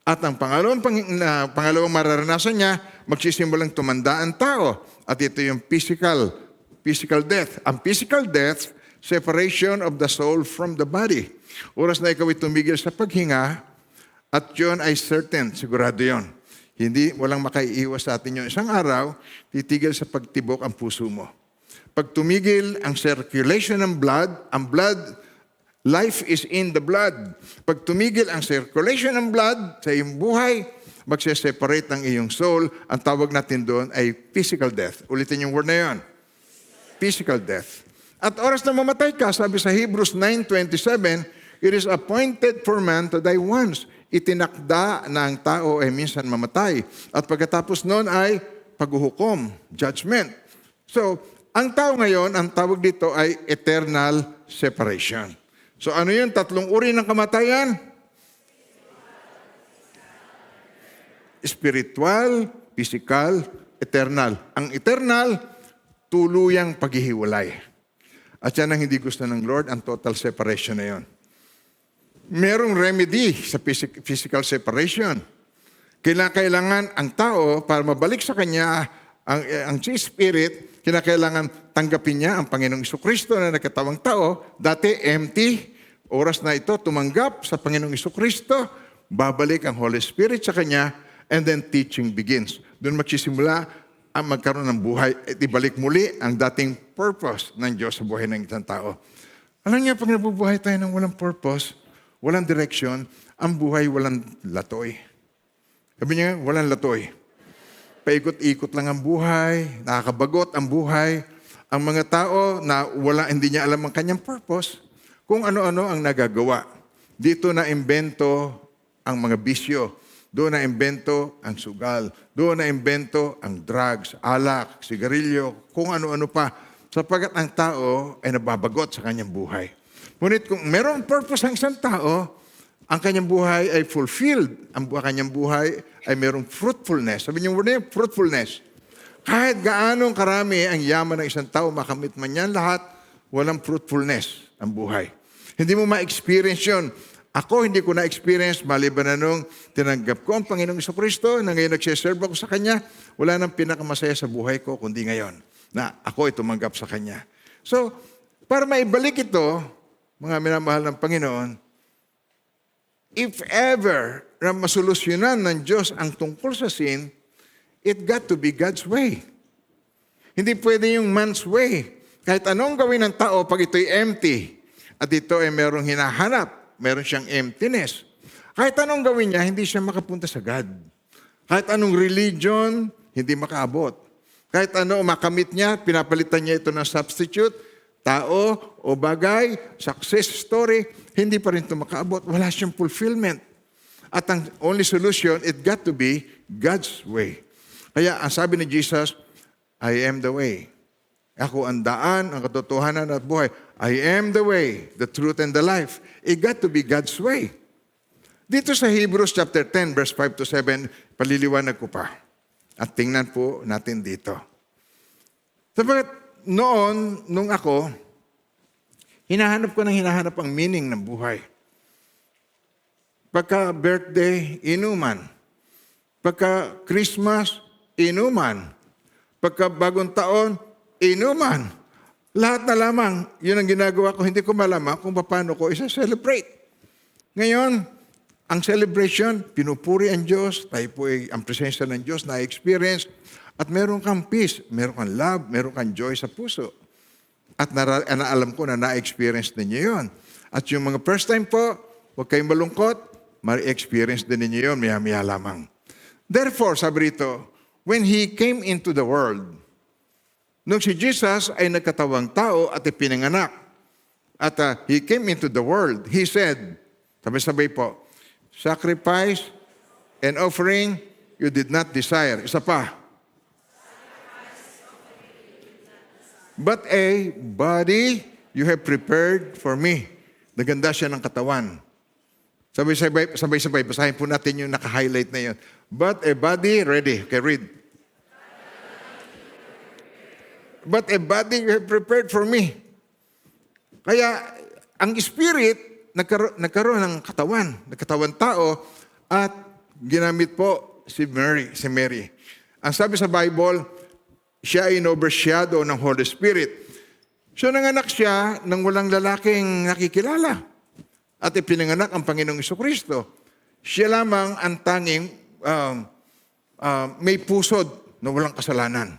At ang pangalawang mararanasan niya, magsisimulang tumanda ang tao. At ito yung physical death. Ang physical death, separation of the soul from the body. Oras na ikaw ay tumigil sa paghinga, at yun ay certain, sigurado yun. Walang makaiiwas sa atin yun. Isang araw, titigil sa pagtibok ang puso mo. Pag tumigil ang circulation ng blood, life is in the blood. Pag tumigil ang circulation ng blood sa iyong buhay, magse-separate ang iyong soul. Ang tawag natin doon ay physical death. Ulitin yung word na yun. Physical death. At oras na mamatay ka, sabi sa Hebrews 9:27, it is appointed for man to die once. Itinakda na ang tao ay minsan mamatay. At pagkatapos noon ay paghuhukom, judgment. So, ang tao ngayon, ang tawag dito ay eternal separation. So ano yun? Tatlong uri ng kamatayan? Spiritual, physical, eternal. Ang eternal, tuluyang paghihiwalay. At yan ang hindi gusto ng Lord, ang total separation na yun. Merong remedy sa physical separation. Kailangan ang tao, para mabalik sa kanya ang spirit, kinakailangan tanggapin niya ang Panginoong Jesucristo na nagkatawang tao. Dati empty, oras na ito tumanggap sa Panginoong Jesucristo, babalik ang Holy Spirit sa kanya, and then teaching begins. Doon magsisimula ang magkaroon ng buhay at ibalik muli ang dating purpose ng Diyos sa buhay ng isang tao. Alam niyo, pag nabubuhay tayo ng walang purpose, walang direction, ang buhay walang latoy. Sabi niya, walang latoy. Paikot-ikot lang ang buhay, nakakabagot ang buhay. Ang mga tao na hindi niya alam ang kanyang purpose, kung ano-ano ang nagagawa. Dito na imbento ang mga bisyo. Doon na imbento ang sugal. Doon na imbento ang drugs, alak, sigarilyo, kung ano-ano pa. Sapagat ang tao ay nababagot sa kanyang buhay. Ngunit kung merong purpose ang isang tao, ang kanyang buhay ay fulfilled. Ang kanyang buhay ay merong fruitfulness. Sabi niyo, word na yun, fruitfulness. Kahit gaanong karami ang yaman ng isang tao, makamit man yan lahat, walang fruitfulness ang buhay. Hindi mo ma-experience yun. Ako, hindi ko na-experience, maliban na nung tinanggap ko ang Panginoong Jesucristo, na ngayon nagsiserve ako sa Kanya, wala nang pinakamasaya sa buhay ko, kundi ngayon, na ako ay tumanggap sa Kanya. So, para maibalik ito, mga minamahal ng Panginoon, if ever na masolusyonan ng Diyos ang tungkol sa sin, it got to be God's way. Hindi pwede yung man's way. Kahit anong gawin ng tao pag ito'y empty, at ito ay merong hinahanap, meron siyang emptiness. Kahit anong gawin niya, hindi siya makapunta sa God. Kahit anong religion, hindi makaabot. Kahit ano makamit niya, pinapalitan niya ito ng substitute, tao o bagay, success story, hindi pa rin ito makaabot. Wala siyang fulfillment. At ang only solution, it got to be God's way. Kaya ang sabi ni Jesus, I am the way. Ako ang daan, ang katotohanan at buhay. I am the way, the truth, and the life. It got to be God's way. Dito sa Hebrews chapter 10, verse 5 to 7, paliliwanag ko pa. At tingnan po natin dito. Sabagat noon, nung ako, hinahanap ang meaning ng buhay. Pagka birthday, inuman. Pagka Christmas, inuman. Pagka bagong taon, inuman. Lahat na lamang, yun ang ginagawa ko. Hindi ko malaman kung paano ko isa-celebrate. Ngayon, ang celebration, pinupuri ang Diyos, tayo po ay ang presensya ng Diyos na experience, at meron kang peace, meron kang love, meron kang joy sa puso. At naalam ko na na-experience ninyo yun. At yung mga first time po, huwag kayong malungkot, ma-experience din ninyo yun, maya-maya lamang. Therefore, sabi rito, when He came into the world, nung si Jesus ay nagkatawang tao at ipinanganak, at He came into the world, He said, sabay-sabay po, sacrifice and offering you did not desire. Isa pa. But a body you have prepared for me. Naganda siya ng katawan. Sabay-sabay, basahin po natin yung naka-highlight na yun. But a body, ready. Okay, read. But a body you have prepared for me. Kaya, ang spirit, nagkaroon ng nagkatawan tao, at ginamit po si Mary. Ang sabi sa Bible, siya ay in-overshadow ng Holy Spirit. So nanganak siya nang walang lalaking nakikilala. At ipinanganak ang Panginoong Jesucristo. Siya lamang ang tanging may pusod na walang kasalanan.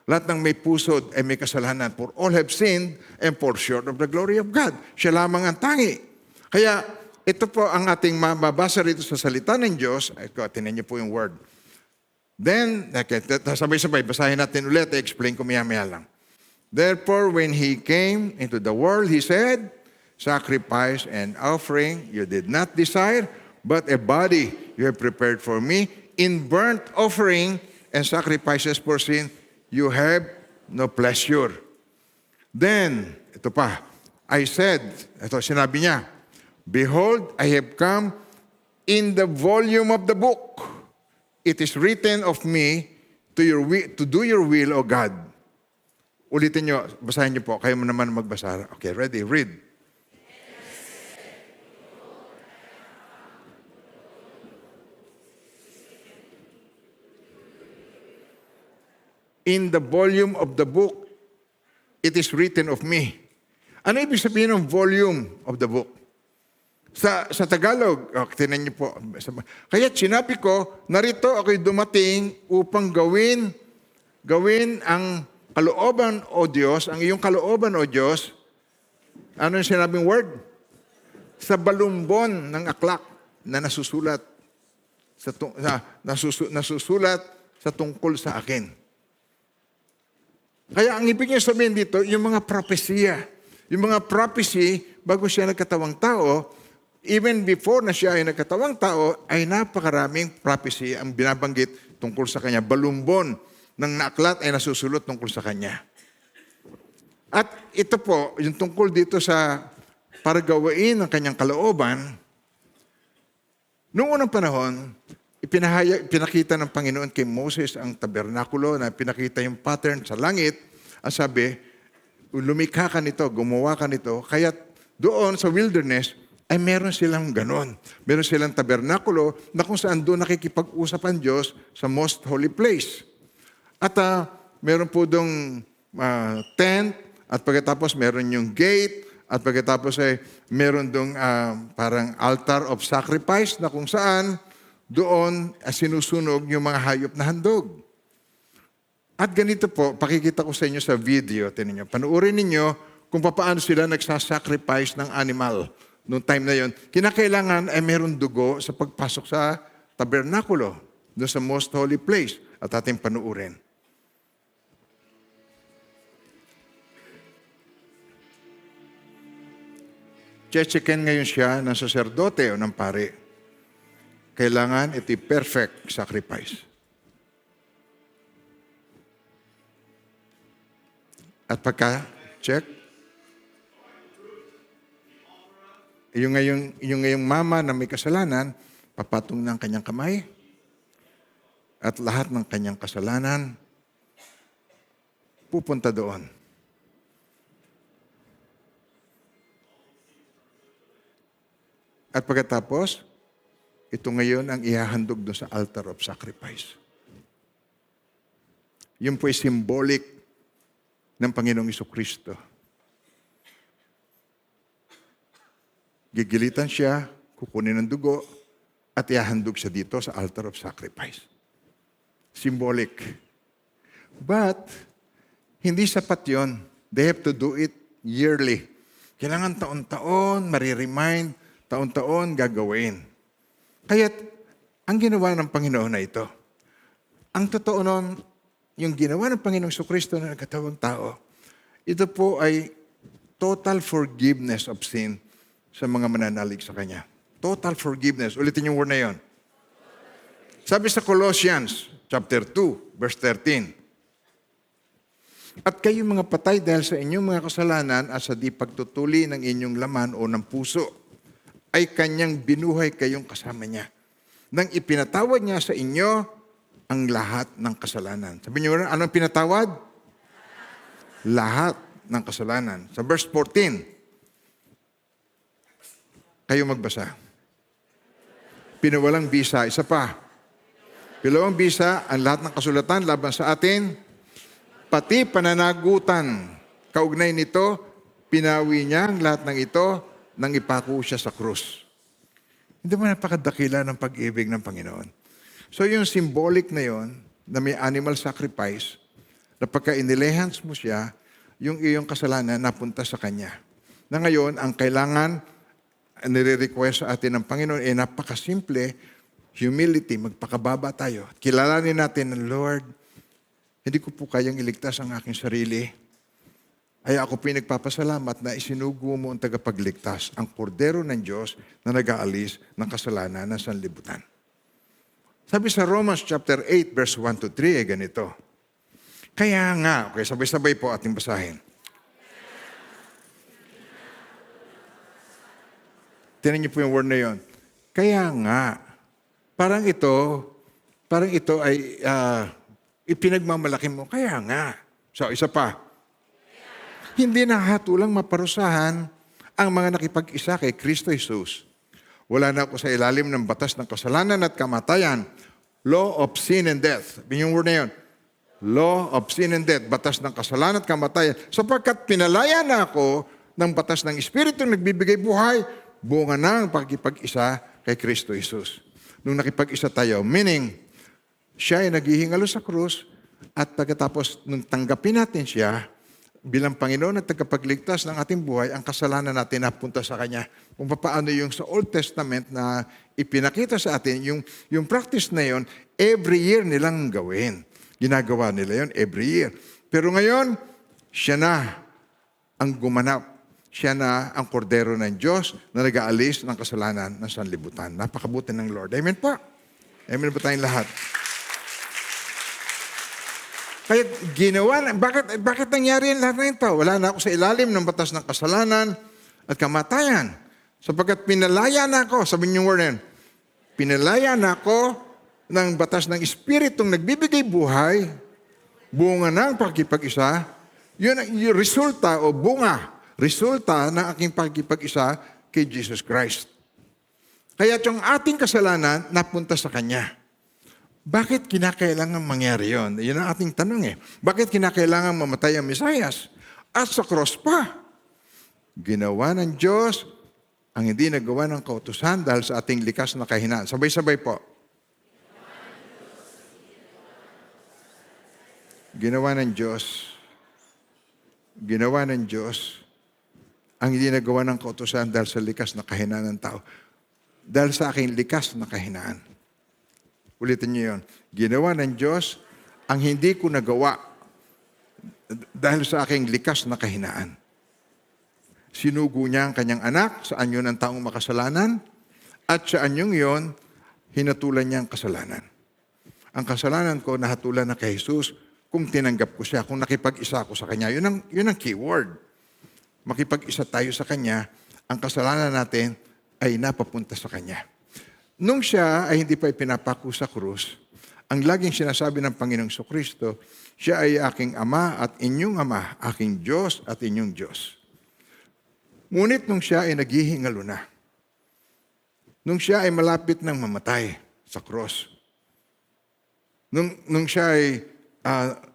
Lahat ng may pusod ay may kasalanan. For all have sinned and fall short of the glory of God. Siya lamang ang tangi. Kaya ito po ang ating mababasa rito sa salita ng Diyos. Tinan niyo po yung word. Then, sabay-sabay, basahin natin ulit. I-explain ko maya-maya lang. Therefore, when He came into the world, He said, sacrifice and offering you did not desire, but a body you have prepared for me. In burnt offering and sacrifices for sin, you have no pleasure. Then, ito pa, I said, ito sinabi niya, behold, I have come in the volume of the book. It is written of me to do your will, O God. Ulitin nyo, basahin nyo po. Kayo mo naman magbasa. Okay, ready? Read. In the volume of the book, it is written of me. Ano ibig sabihin ng volume of the book? Sa Tagalog, tinan niyo po. Kaya sinabi ko, narito ako'y dumating upang gawin ang kalooban o Diyos, ang iyong kalooban o Diyos. Ano yung sinabing word? Sa balumbon ng aklat na nasusulat sa tungkol sa akin. Kaya ang ibig niya sabihin dito, yung mga propesya. Yung mga prophecy, bago siya nagkatawang tao, even before na siya ay nagkatawang tao, ay napakaraming prophecy ang binabanggit tungkol sa kanya. Balumbon ng naaklat ay nasusulot tungkol sa kanya. At ito po, yung tungkol dito sa para gawain ang kanyang kalooban, noong unang panahon, pinakita ng Panginoon kay Moses ang tabernakulo na pinakita yung pattern sa langit. Ang sabi, lumikha ka nito, gumawa ka nito. Kaya doon sa wilderness, ay meron silang ganon. Meron silang tabernakulo na kung saan doon nakikipag-usap ang Diyos sa most holy place. At meron po doong tent, at pagkatapos meron yung gate, at pagkatapos ay meron doong parang altar of sacrifice na kung saan doon sinusunog yung mga hayop na handog. At ganito po, pakikita ko sa inyo sa video. Tinan niyo, panuorin ninyo kung paano sila nagsasacrifice ng animal. Noong time na yon, kinakailangan ay meron dugo sa pagpasok sa tabernakulo, doon sa most holy place. At ating panuorin. Chechekin ngayon siya ng saserdote o ng pare. Kailangan ito'y perfect sacrifice. At pagka-check, yung ngayong mama na may kasalanan, papatong ng kanyang kamay, at lahat ng kanyang kasalanan, pupunta doon. At pagkatapos, ito ngayon ang ihahandog doon sa altar of sacrifice. Yun po ay symbolic ng Panginoong Jesucristo. Gigilitan siya, kukunin ng dugo, at ihahandog siya dito sa altar of sacrifice. Symbolic. But, hindi sapat yun. They have to do it yearly. Kailangan taon-taon, mariremind, taon-taon gagawin. Kaya't, ang ginawa ng Panginoon na ito, ang totoo nun, yung ginawa ng Panginoong Jesucristo na nagkatawang tao, ito po ay total forgiveness of sin sa mga mananalig sa Kanya. Total forgiveness. Ulitin yung word na yon. Sabi sa Colossians, chapter 2, verse 13, at kayo mga patay dahil sa inyong mga kasalanan at sa di pagtutuli ng inyong laman o ng puso, ay kanyang binuhay kayong kasama niya. Nang ipinatawad niya sa inyo ang lahat ng kasalanan. Sabi niyo, anong pinatawad? Lahat ng kasalanan. Sa verse 14, Kayo magbasa. Pinawalang bisa, isa pa. Pinawang bisa ang lahat ng kasulatan laban sa atin, pati pananagutan. Kaugnay nito, pinawi niya ang lahat ng ito nang ipako siya sa krus. Hindi mo napakadakila ng pag-ibig ng Panginoon. So yung symbolic na yon, na may animal sacrifice, na pagka inilehans mo siya, yung iyong kasalanan napunta sa Kanya. Na ngayon, ang kailangan nire-request sa atin ng Panginoon ay napakasimple, humility, magpakababa tayo. Kilalanin natin ng Lord, hindi ko po kayang iligtas ang aking sarili. Ay ako pinagpapasalamat na isinugo mo ang tagapagligtas, ang kordero ng Diyos na nag-aalis ng kasalanan ng sanlibutan. Sabi sa Romans chapter 8, verse 1 to 3, ganito. Kaya nga, okay, sabay-sabay po ating basahin. Tinan niyo po yung word na yon. Kaya nga, parang ito ay ipinagmamalaki mo. Kaya nga. So, isa pa. Hindi nahatulang maparusahan ang mga nakipag-isa kay Kristo Jesus. Wala na ako sa ilalim ng batas ng kasalanan at kamatayan. Law of sin and death. Yung word na yun. Law of sin and death. Batas ng kasalanan at kamatayan. Sapagkat pinalaya na ako ng batas ng Espiritu nagbibigay buhay, bunga na ang pagkipag-isa kay Kristo Jesus. Nung nakipag-isa tayo, meaning, siya ay naghihingalo sa krus at pagkatapos nung tanggapin natin siya, bilang Panginoon at tagapagligtas ng ating buhay, ang kasalanan natin napunta sa Kanya. Kung paano yung sa Old Testament na ipinakita sa atin, yung practice na yon, every year nilang gawin. Ginagawa nila yon every year. Pero ngayon, siya na ang gumanap. Siya na ang kordero ng Diyos na nag-aalis ng kasalanan ng sanlibutan. Napakabuti ng Lord. Amen po. Amen po tayong lahat. Kaya ginawa, bakit nangyari ang lahat na ito? Wala na ako sa ilalim ng batas ng kasalanan at kamatayan. Sapagkat pinalaya na ako, sabi niyo word yan, pinalaya na ako ng batas ng Espiritong nagbibigay buhay, bunga ng pagkipag-isa, yun ang yung resulta o resulta ng aking pagkipag-isa kay Jesus Christ. Kaya yung ating kasalanan napunta sa Kanya. Bakit kinakailangan mangyari yun? Yun ang ating tanong eh. Bakit kinakailangan mamatay ang Mesayas? At sa cross pa. Ginawa ng Diyos ang hindi nagawa ng kautusan dahil sa ating likas na kahinaan. Sabay-sabay po. Ginawa ng Diyos ang hindi nagawa ng kautusan dahil sa likas na kahinaan ng tao. Dahil sa aking likas na kahinaan. Ulitin niyo yun. Ginawa ng Diyos ang hindi ko nagawa dahil sa aking likas na kahinaan. Sinugo niya ang kanyang anak, saan yun ang taong makasalanan, at saan yung yun, hinatulan niya ang kasalanan. Ang kasalanan ko, nahatulan na kay Jesus kung tinanggap ko siya, kung nakipag-isa ako sa Kanya. Yun ang keyword. Makipag-isa tayo sa Kanya, ang kasalanan natin ay napapunta sa Kanya. Nung siya ay hindi pa ipinapako sa krus, ang laging sinasabi ng Panginoong Kristo, siya ay aking Ama at inyong Ama, aking Diyos at inyong Diyos. Ngunit nung siya ay naghihingalo na, nung siya ay malapit ng mamatay sa krus, nung siya ay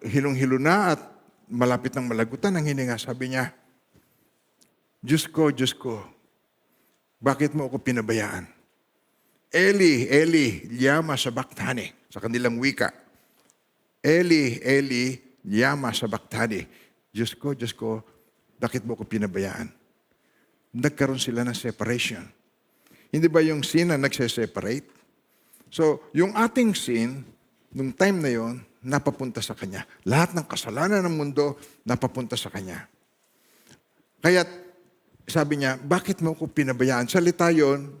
hilong-hilo na at malapit ng malagutan ang hininga, sabi niya, Diyos ko, bakit mo ako pinabayaan? Eli, Eli, lama sabachthani, sa kanilang wika. Eli, Eli, lama sabachthani. Diyos ko, bakit mo ako pinabayaan? Nagkaroon sila ng separation. Hindi ba yung sin na nagse-separate? So, yung ating sin, nung time na yon, napapunta sa Kanya. Lahat ng kasalanan ng mundo, napapunta sa Kanya. Kaya, sabi niya, bakit mo ako pinabayaan? Salita yon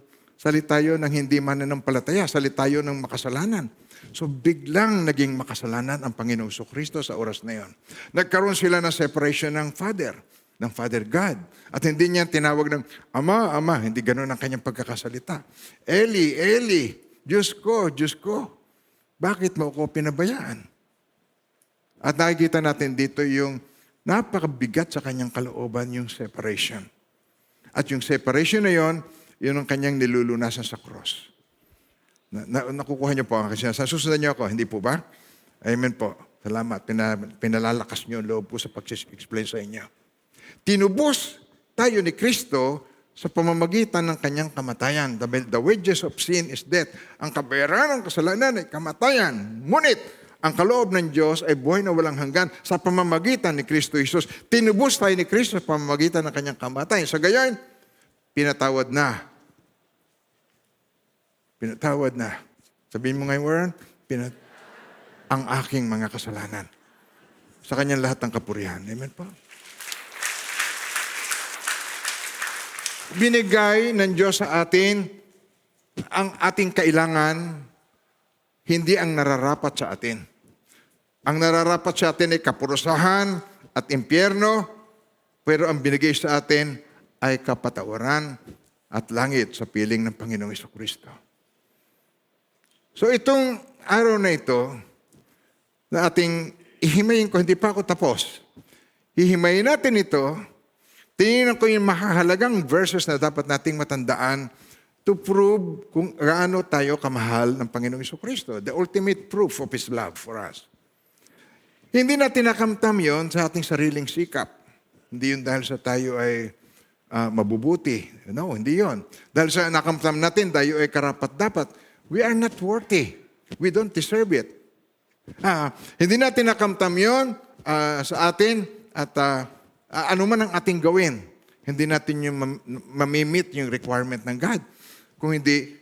ng hindi mananampalataya, salita yon ng makasalanan. So biglang naging makasalanan ang Panginoong Kristo sa oras na yon. Nagkaroon sila ng separation ng Father God. At hindi niya tinawag ng Ama, hindi ganoon ang kanyang pagkakasalita. Eli, Eli, Diyos ko, bakit mo ako pinabayaan? At nakikita natin dito yung napakabigat sa kanyang kalooban, yung separation. At yung separation na yon, Yun ang kanyang nilulunasan sa cross. Nakukuha niyo po ang kasi susundan niyo ako, hindi po ba? Amen po. Salamat. Pinalalakas niyo ang loob po sa pag-explain sa inyo. Tinubos tayo ni Kristo sa pamamagitan ng kanyang kamatayan. The wages of sin is death. Ang kabayaran ng kasalanan ay kamatayan. Ngunit, ang kaloob ng Diyos ay buhay na walang hanggan sa pamamagitan ni Kristo Jesus. Tinubos tayo ni Kristo sa pamamagitan ng kanyang kamatayan. Sa gayon, pinatawad na. Pinatawad na. Sabihin mo ngayon, Warren, ang aking mga kasalanan. Sa kanyang lahat ng kapurihan. Amen po. Binigay ng Diyos sa atin ang ating kailangan, hindi ang nararapat sa atin. Ang nararapat sa atin ay kapurusahan at impyerno, pero ang binigay sa atin ay kapatawaran at langit sa piling ng Panginoong Jesucristo. So itong araw na ito, na ating ihimayin ko, hindi pa ako tapos. Hihimayin natin ito, tingnan ko yung mahahalagang verses na dapat nating matandaan to prove kung gaano tayo kamahal ng Panginoong Jesucristo. The ultimate proof of His love for us. Hindi natin nakamtam yon sa ating sariling sikap. Hindi yun dahil sa tayo ay mabubuti. No, hindi yon. Dahil sa nakamtam natin, tayo ay karapat-dapat. We are not worthy. We don't deserve it. Hindi natin nakamtam yun sa atin at ano man ang ating gawin. Hindi natin yung mamimit yung requirement ng God. Kung hindi,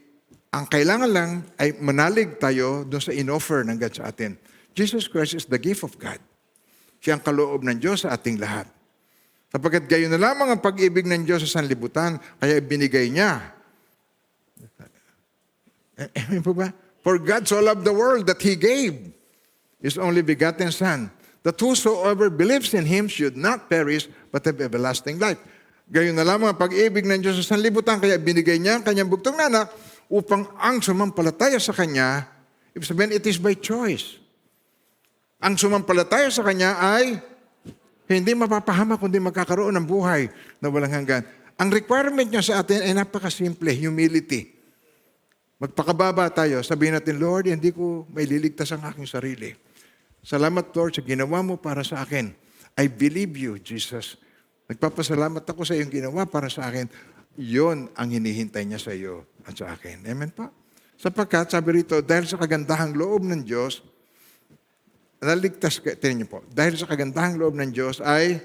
ang kailangan lang ay manalig tayo doon sa in-offer ng God sa atin. Jesus Christ is the gift of God. Siya ang kaloob ng Diyos sa ating lahat. Sapagkat gayon na lamang ang pag-ibig ng Diyos sa sanlibutan, kaya binigay niya. Amen po ba? For God so loved the world that He gave His only begotten Son, that whosoever believes in Him should not perish, but have everlasting life. Gayon na lamang ang pag-ibig ng Diyos sa sanlibutan, kaya binigay niya ang kanyang bugtong na anak upang ang sumampalataya sa Kanya, ibig sabihin, it is by choice. Ang sumampalataya sa Kanya ay hindi mapapahama kundi magkakaroon ng buhay na walang hanggan. Ang requirement niya sa atin ay napakasimple, humility. Magpakababa tayo, sabihin natin, Lord, hindi ko may liligtas ang aking sarili. Salamat, Lord, sa ginawa mo para sa akin. I believe you, Jesus. Nagpapasalamat ako sa iyong ginawa para sa akin. Yon ang hinihintay niya sa iyo at sa akin. Amen pa? Sapagkat, sabi rito, dahil sa kagandahang loob ng Diyos, naligtas kayo, tingnan niyo po, dahil sa kagandahang loob ng Diyos ay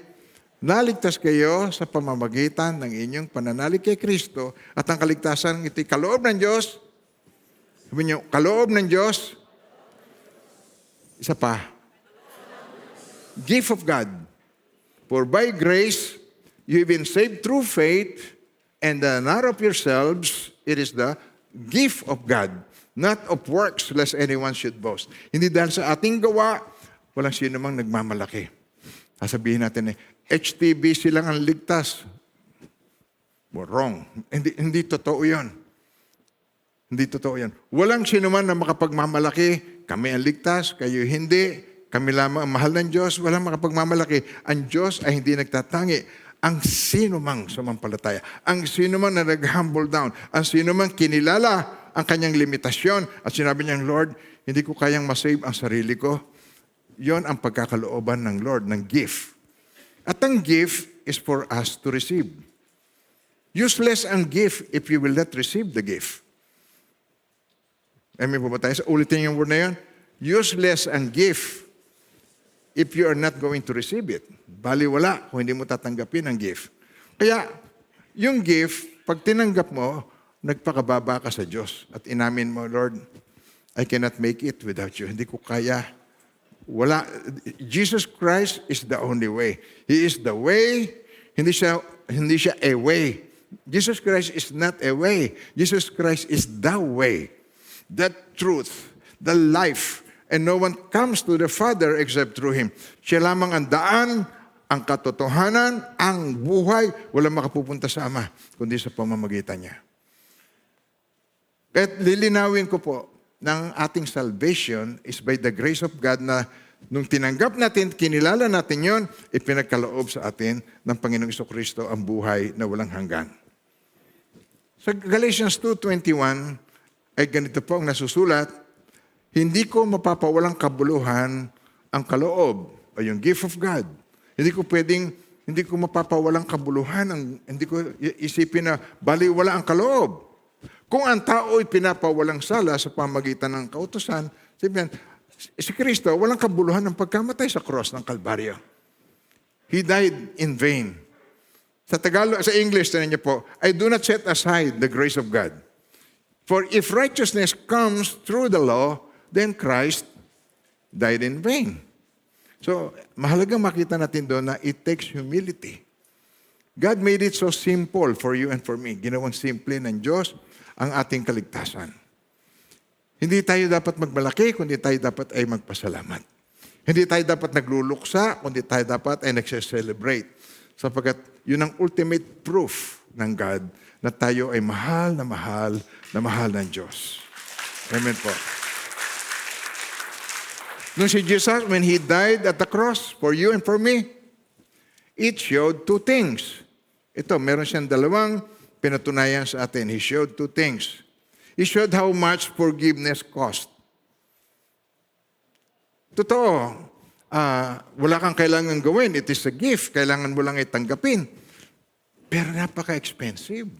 naligtas kayo sa pamamagitan ng inyong pananalig kay Kristo at ang kaligtasan ito'y kaloob ng Diyos. Sabi niyo, kaloob ng Diyos. Isa pa. Gift of God. For by grace, you have been saved through faith, and not of yourselves, it is the gift of God, not of works, lest anyone should boast. Hindi dahil sa ating gawa, walang sino mang nagmamalaki. Sasabihin natin HTBC lang ang ligtas. Wrong. Hindi totoo yan. Hindi totoo yan. Walang sino man na makapagmamalaki. Kami ang ligtas, kayo hindi. Kami lamang ang mahal ng Diyos. Walang makapagmamalaki. Ang Diyos ay hindi nagtatangi. Ang sino mang sumampalataya. Ang sino mang na nag-humble down. Ang sino mang kinilala ang kanyang limitasyon. At sinabi niya, Lord, hindi ko kayang masave ang sarili ko. Yon ang pagkakalooban ng Lord, ng gift. At ang gift is for us to receive. Useless ang gift if you will not receive the gift. Amen po ba tayo? So, ulitin yung word na yun. Useless ang gift if you are not going to receive it. Bali wala kung hindi mo tatanggapin ang gift. Kaya, yung gift, pag tinanggap mo, nagpakababa ka sa Diyos. At inamin mo, Lord, I cannot make it without you. Hindi ko kaya. Wala. Jesus Christ is the only way. He is the way. Hindi siya a way. Jesus Christ is not a way. Jesus Christ is the way, the truth, the life. And no one comes to the Father except through Him. Siya lamang ang daan, ang katotohanan, ang buhay. Walang makapupunta sa Ama, kundi sa pamamagitan niya. Kahit lilinawin ko po, ng ating salvation is by the grace of God na nung tinanggap natin, kinilala natin yon, ipinagkaloob sa atin ng Panginoong Jesucristo ang buhay na walang hanggan. Sa Galatians 2:21 ay ganito po ang nasusulat, hindi ko mapapawalang kabuluhan ang kaloob o yung gift of God. Hindi ko mapapawalang kabuluhan, hindi ko isipin na baliwala ang kaloob. Kung ang tao ay pinapawalang sala sa pamagitan ng kautusan, sabihin, si Kristo walang kabuluhan ng pagkamatay sa cross ng Kalbaryo. He died in vain. Sa sa English, tinan niyo po, I do not set aside the grace of God. For if righteousness comes through the law, then Christ died in vain. So, mahalagang makita natin doon na it takes humility. God made it so simple for you and for me. Ginawang simple ng Diyos ang ating kaligtasan. Hindi tayo dapat magmalaki, kundi tayo dapat ay magpasalamat. Hindi tayo dapat nagluluksa, kundi tayo dapat ay nagse-celebrate. Sapagkat yun ang ultimate proof ng God na tayo ay mahal na mahal na mahal ng Diyos. Amen po. Nung si Jesus, when He died at the cross for you and for me, it showed two things. Ito, meron siyang dalawang pinatunayan sa atin. He showed two things. He showed how much forgiveness cost. Totoo, wala kang kailangan gawin. It is a gift. Kailangan mo lang itanggapin. Pero napaka-expensive.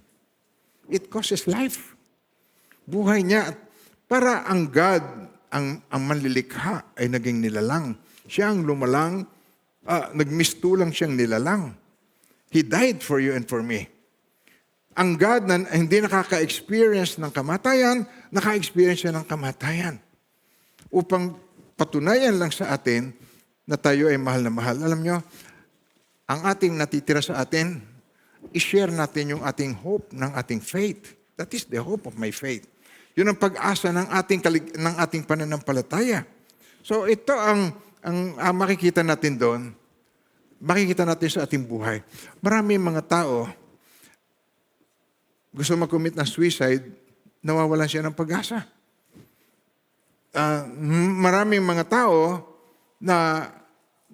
It costs life. Buhay niya. Para ang God, ang manlilikha ay naging nilalang. Siya ang lumalang, nagmistulang siyang nilalang. He died for you and for me. Ang God na hindi nakaka-experience ng kamatayan, naka-experience siya ng kamatayan. Upang patunayan lang sa atin na tayo ay mahal na mahal. Alam nyo, ang ating natitira sa atin, i-share natin yung ating hope ng ating faith. That is the hope of my faith. Yun ang pag-asa ng ating pananampalataya. So ito ang makikita natin doon. Makikita natin sa ating buhay. Maraming mga tao gusto mag-commit ng suicide, nawawalan siya ng pag-asa. Maraming mga tao na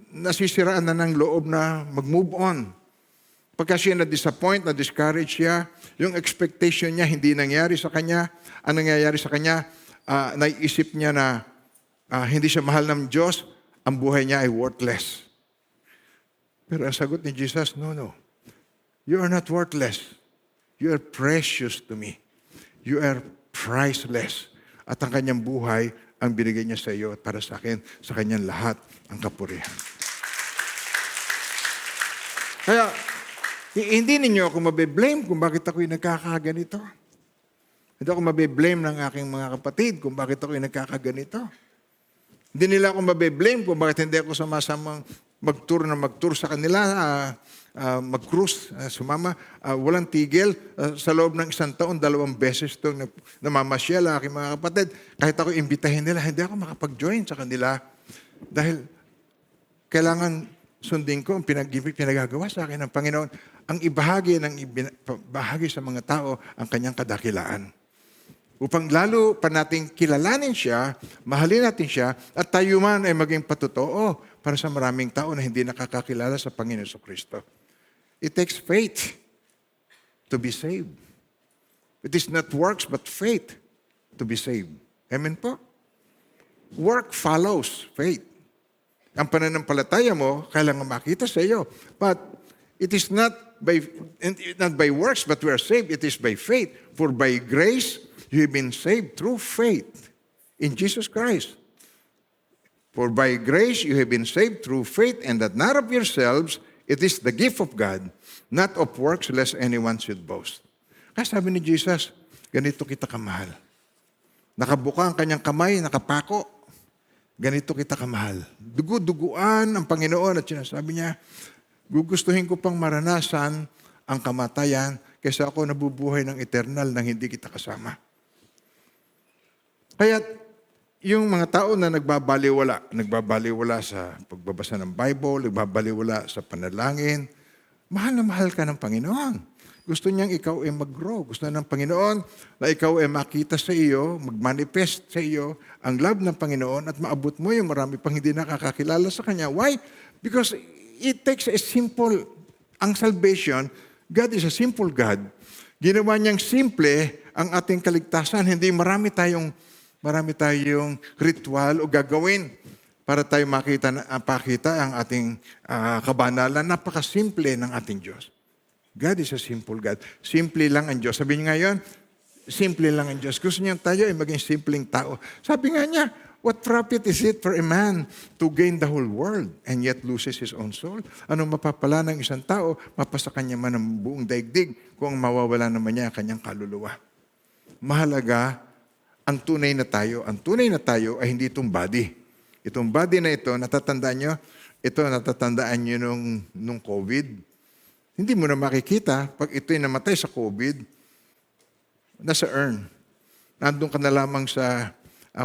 nasisiraan na ng loob na mag-move on. Pagka siya na-disappoint, na-discourage siya, yung expectation niya hindi nangyari sa kanya, ang nangyayari sa kanya, naiisip niya na hindi siya mahal ng Diyos, ang buhay niya ay worthless. Pero ang sagot ni Jesus, no. You are not worthless. You are precious to me. You are priceless. At ang kanyang buhay, ang binigay niya sa iyo at para sa akin, sa kanyang lahat, ang kapurihan. Kaya, hindi ninyo ako mabe-blame kung bakit ako'y nagkakaganito. Hindi ako mabe-blame ng aking mga kapatid kung bakit ako'y nagkakaganito. Hindi nila ako mabe-blame kung bakit hindi ako samasamang mag-tour sa kanila, mag-cruise, sumama, walang tigil. Sa loob ng 1 taon, 2 beses itong namamasyal ang aking mga kapatid. Kahit ako imbitahin nila, hindi ako makapag-join sa kanila. Dahil kailangan sundin ko ang pinagagawa sa akin ng Panginoon. Ang ibahagi sa mga tao ang kanyang kadakilaan. Upang lalo pa nating kilalanin siya, mahalin natin siya, at tayo man ay maging patotoo para sa maraming tao na hindi nakakakilala sa Panginoon Kristo. It takes faith to be saved. It is not works but faith to be saved. Amen po? Work follows faith. Ang pananampalataya mo, kailangan makita sa iyo. But it is not by works but we are saved. It is by faith. For by grace, you have been saved through faith in Jesus Christ. For by grace you have been saved through faith, and that not of yourselves, it is the gift of God, not of works, lest anyone should boast. Kaya sabi ni Jesus, ganito kita kamahal. Nakabuka ang kanyang kamay, nakapako. Ganito kita kamahal. Dugo-duguan ang Panginoon at sinasabi niya, gugustuhin ko pang maranasan ang kamatayan kaysa ako nabubuhay ng eternal nang hindi kita kasama. Kaya yung mga tao na nagbabaliwala sa pagbabasa ng Bible, nagbabaliwala sa panalangin, mahal na mahal ka ng Panginoon. Gusto niyang ikaw ay mag-grow. Gusto ng Panginoon na ikaw ay makita sa iyo, mag-manifest sa iyo ang love ng Panginoon at maabot mo yung marami pang hindi nakakakilala sa Kanya. Why? Because it takes a simple, ang salvation, God is a simple God. Ginawa niyang simple ang ating kaligtasan. Hindi marami tayong ritual o gagawin para tayo pakita ang ating kabanalan. Napakasimple ng ating Diyos. God is a simple God. Simple lang ang Diyos. Sabi niya ngayon, simple lang ang Diyos. Gusto niya tayo ay maging simpleng tao. Sabi nga niya, what profit is it for a man to gain the whole world and yet loses his own soul? Anong mapapala ng isang tao, mapasa kanya man ang buong daigdig kung mawawala naman niya ang kanyang kaluluwa. Mahalaga, ang tunay na tayo ay hindi itong body. Itong body na ito, natatandaan nyo nung COVID. Hindi mo na makikita, pag ito'y namatay sa COVID, nasa urn. Nandun ka na lamang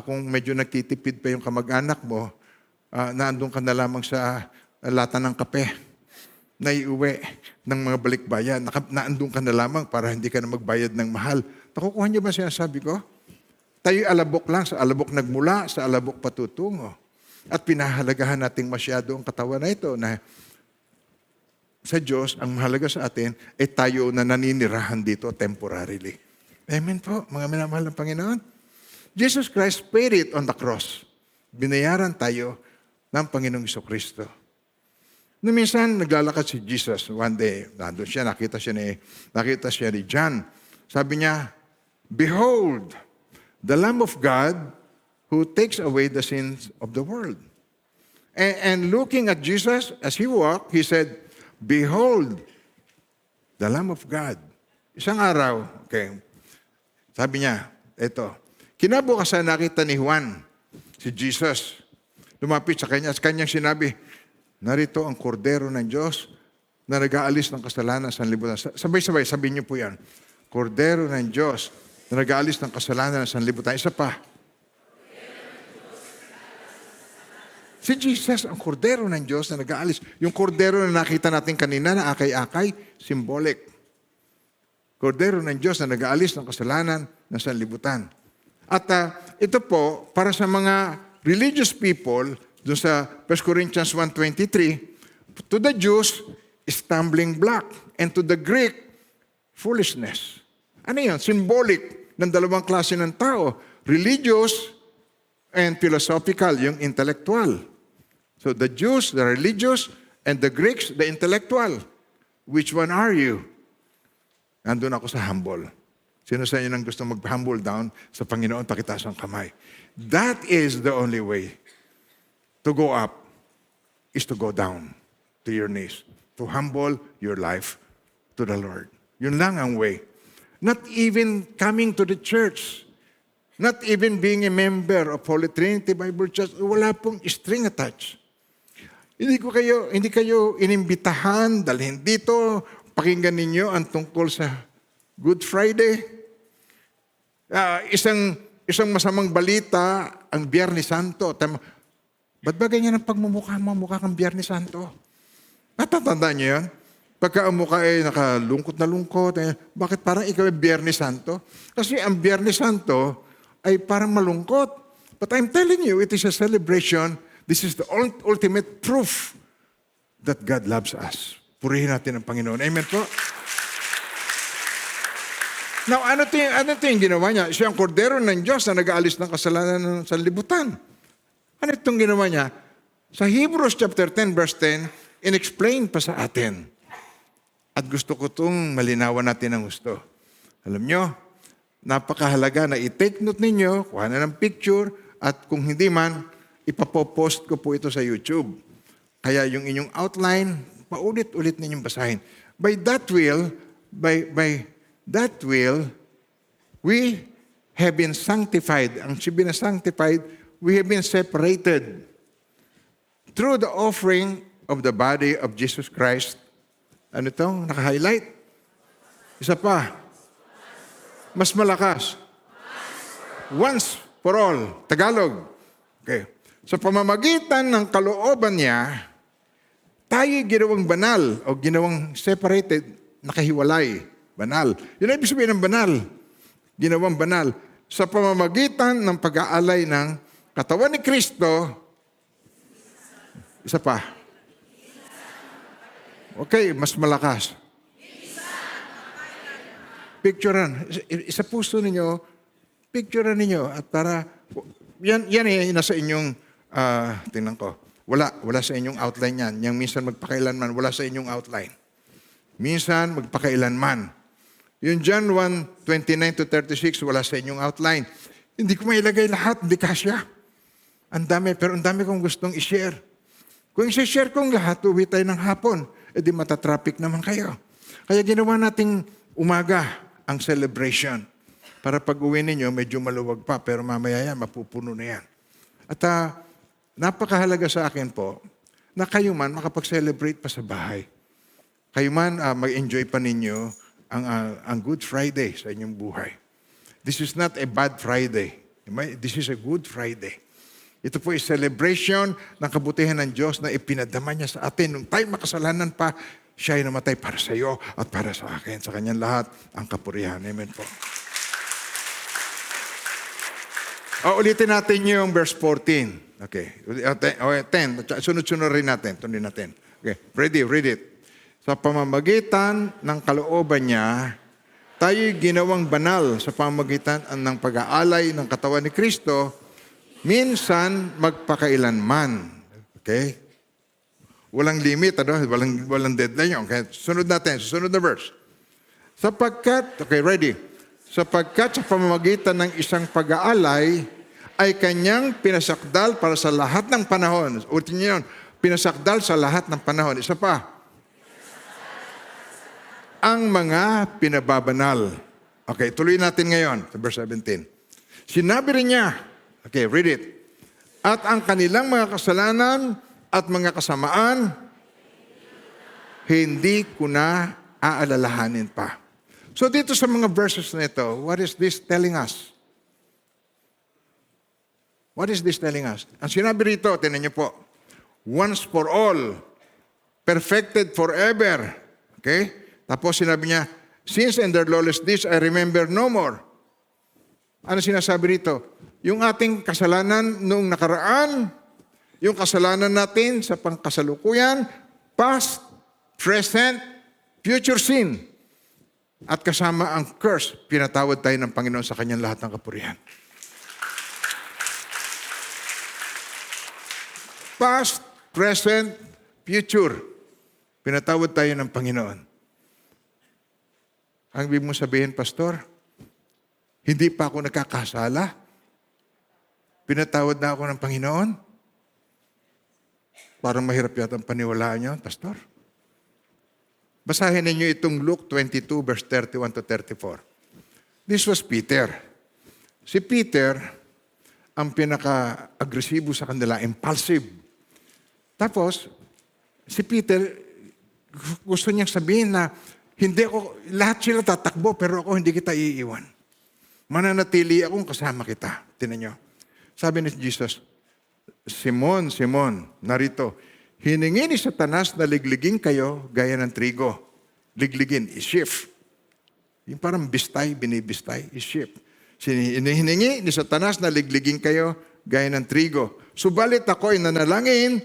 kung medyo nagtitipid pa yung kamag-anak mo, nandun ka na lamang sa lata ng kape, naiuwi ng mga balikbayan. Naandun ka na lamang para hindi ka na magbayad ng mahal. Nakukuha niyo ba sinasabi ko? Tayo alabok lang, sa alabok nagmula, sa alabok patutungo. At pinahalagahan natin masyado ang katawan na ito na sa Diyos, ang mahalaga sa atin ay tayo na naninirahan dito temporarily. Amen po, mga minamahal ng Panginoon. Jesus Christ paid it on the cross. Binayaran tayo ng Panginoong Jesucristo. Noong minsan, naglalakad si Jesus one day. Nandun siya, nakita siya ni John. Sabi niya, "Behold, the Lamb of God who takes away the sins of the world." And looking at Jesus as he walked, he said, "Behold, the Lamb of God." Isang araw, sabi niya, kinabukasan nakita ni Juan, si Jesus, lumapit sa kanyang sinabi, "Narito ang kordero ng Diyos na nag-aalis ng kasalanan sa sanlibutan." Sabay-sabay, sabihin niyo po yan. Kordero ng Diyos na nag-aalis ng kasalanan sa sanlibutan. Isa pa. Si Jesus, ang kordero ng Diyos na nag-aalis. Yung kordero na nakita natin kanina na akay-akay, symbolic. Kordero ng Diyos na nag-aalis ng kasalanan ng sanlibutan. At ito po, para sa mga religious people, doon sa 1 Corinthians 1:23, to the Jews, stumbling block. And to the Greek, foolishness. Ano yan? Symbolic ng dalawang klase ng tao. Religious and philosophical, yung intellectual. So the Jews, the religious, and the Greeks, the intellectual. Which one are you? Nandun ako sa humble. Sino sa inyo nang gusto mag-humble down sa Panginoon, pakitaas ang kamay. That is the only way to go up, is to go down to your knees. To humble your life to the Lord. Yun lang ang way. Not even coming to the church. Not even being a member of Holy Trinity Bible Church. Wala pong string attached. Hindi kayo inimbitahan, dalhin dito, pakinggan ninyo ang tungkol sa Good Friday. Isang masamang balita, ang Biyernes Santo. Ba't ba ganyan ang pagmumukha mo? Mukha kang Biyernes Santo. Natatandaan niyo yan? Pagka ang mukha ay nakalungkot na lungkot, bakit parang ikaw ay Biyernes Santo? Kasi ang Biyernes Santo ay parang malungkot. But I'm telling you, it is a celebration. This is the ultimate proof that God loves us. Purihin natin ang Panginoon. Amen po? Now, ano ito yung ginawa niya? Siya ang kordero ng Diyos na nag-aalis ng kasalanan ng sanlibutan. Ano itong ginawa niya? Sa Hebrews chapter 10, verse 10, in-explain pa sa atin. At gusto ko itong malinawan natin ng gusto. Alam nyo, napakahalaga na i-take note ninyo, kuha na ng picture, at kung hindi man, ipapopost ko po ito sa YouTube. Kaya yung inyong outline, paulit-ulit ninyong basahin. By that will, we have been sanctified. Ang sanctified, we have been separated through the offering of the body of Jesus Christ. Ano itong naka-highlight? Isa pa. Mas malakas. Once for all. Tagalog. Okay. Sa pamamagitan ng kalooban niya, tayo ginawang banal o ginawang separated, nakahiwalay. Banal. Yun ang ibig sabihin ng banal. Ginawang banal. Sa pamamagitan ng pag-aalay ng katawan ni Kristo, isa pa. Okay, mas malakas. picturean. Sa puso ninyo, picturean ninyo. At para, yan nasa inyong, tingnan ko, wala sa inyong outline yan. Yung minsan magpakailanman, wala sa inyong outline. Minsan magpakailanman. Yung John 1:29-36, wala sa inyong outline. Hindi ko mailagay lahat, hindi kasya. Ang dami, pero ang dami kong gustong i-share. Kung i-share kong lahat, uwi tayo ng hapon, edi matatraffic naman kayo. Kaya ginawa nating umaga ang celebration. Para pag uwi ninyo, medyo maluwag pa, pero mamaya yan, mapupuno na yan. At napakahalaga sa akin po, na kayo man makapag-celebrate pa sa bahay. Kayo man mag-enjoy pa ninyo ang Good Friday sa inyong buhay. This is not a bad Friday. This is a Good Friday. Ito po ay celebration ng kabutihan ng Diyos na ipinadama niya sa atin. Nung tayo makasalanan pa, siya ay namatay para sa iyo at para sa akin. Sa kanyang lahat, ang kapurihan. Amen po. Ulitin natin yung verse 14. Okay. 10. Sunod-sunod rin natin. Tunin natin. Okay. Ready, read it. Sa pamamagitan ng kalooban niya, tayo'y ginawang banal sa pamamagitan ng pag-aalay ng katawan ni Kristo, minsan magpakailanman. Okay? Walang limit, walang deadline. Okay? Sunod natin, susunod na verse. Okay, ready. Sapagkat sa pamamagitan ng isang pag-aalay, ay kanyang pinasakdal para sa lahat ng panahon. Ulitin niyo yun, pinasakdal sa lahat ng panahon. Isa pa. Ang mga pinababanal. Okay, tuloy natin ngayon sa verse 17. Sinabi rin niya, okay, read it. At ang kanilang mga kasalanan at mga kasamaan, hindi ko na aalalahanin pa. So dito sa mga verses na ito, what is this telling us? What is this telling us? Ang sinabi rito, tinan niyo po, once for all, perfected forever. Okay? Tapos sinabi niya, since in their lawless deeds I remember no more. Ano sinasabi rito? Yung ating kasalanan noong nakaraan, yung kasalanan natin sa pangkasalukuyan, past, present, future sin. At kasama ang curse, pinatawad tayo ng Panginoon sa kanyang lahat ng kapurihan. Past, present, future. Pinatawad tayo ng Panginoon. Ang ibig mo sabihin, Pastor, hindi pa ako nagkakasala? Pinatawad na ako ng Panginoon? Parang mahirap yata ang paniwalaan niyo, Pastor. Basahin ninyo itong Luke 22, verse 31-34. This was Peter. Si Peter, ang pinaka-agresibo sa kanila, impulsive. Tapos, si Peter, gusto niyang sabihin na, hindi ako, lahat sila tatakbo, pero ako hindi kita iiwan. Mananatili akong kasama kita. Tinan niyo. Sabi ni Jesus, Simon, Simon, narito, hiningi ni Satanas na ligligin kayo gaya ng trigo. Ligligin, i-shift. Yung parang bistay, binibistay, i-shift. Hiningi ni Satanas na ligligin kayo gaya ng trigo. Subalit ako ay nanalangin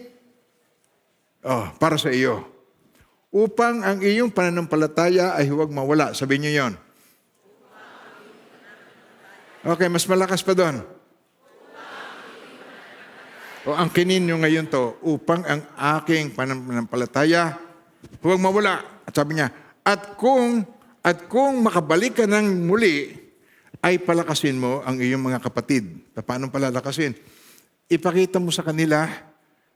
para sa iyo. Upang ang iyong pananampalataya ay huwag mawala. Sabihin niyo yon. Okay, mas malakas pa doon. Ang kinin nyo ngayon to, upang ang aking pananampalataya huwag mawala. At sabi niya, at kung makabalik ka ng muli, ay palakasin mo ang iyong mga kapatid. Paano palalakasin? Ipakita mo sa kanila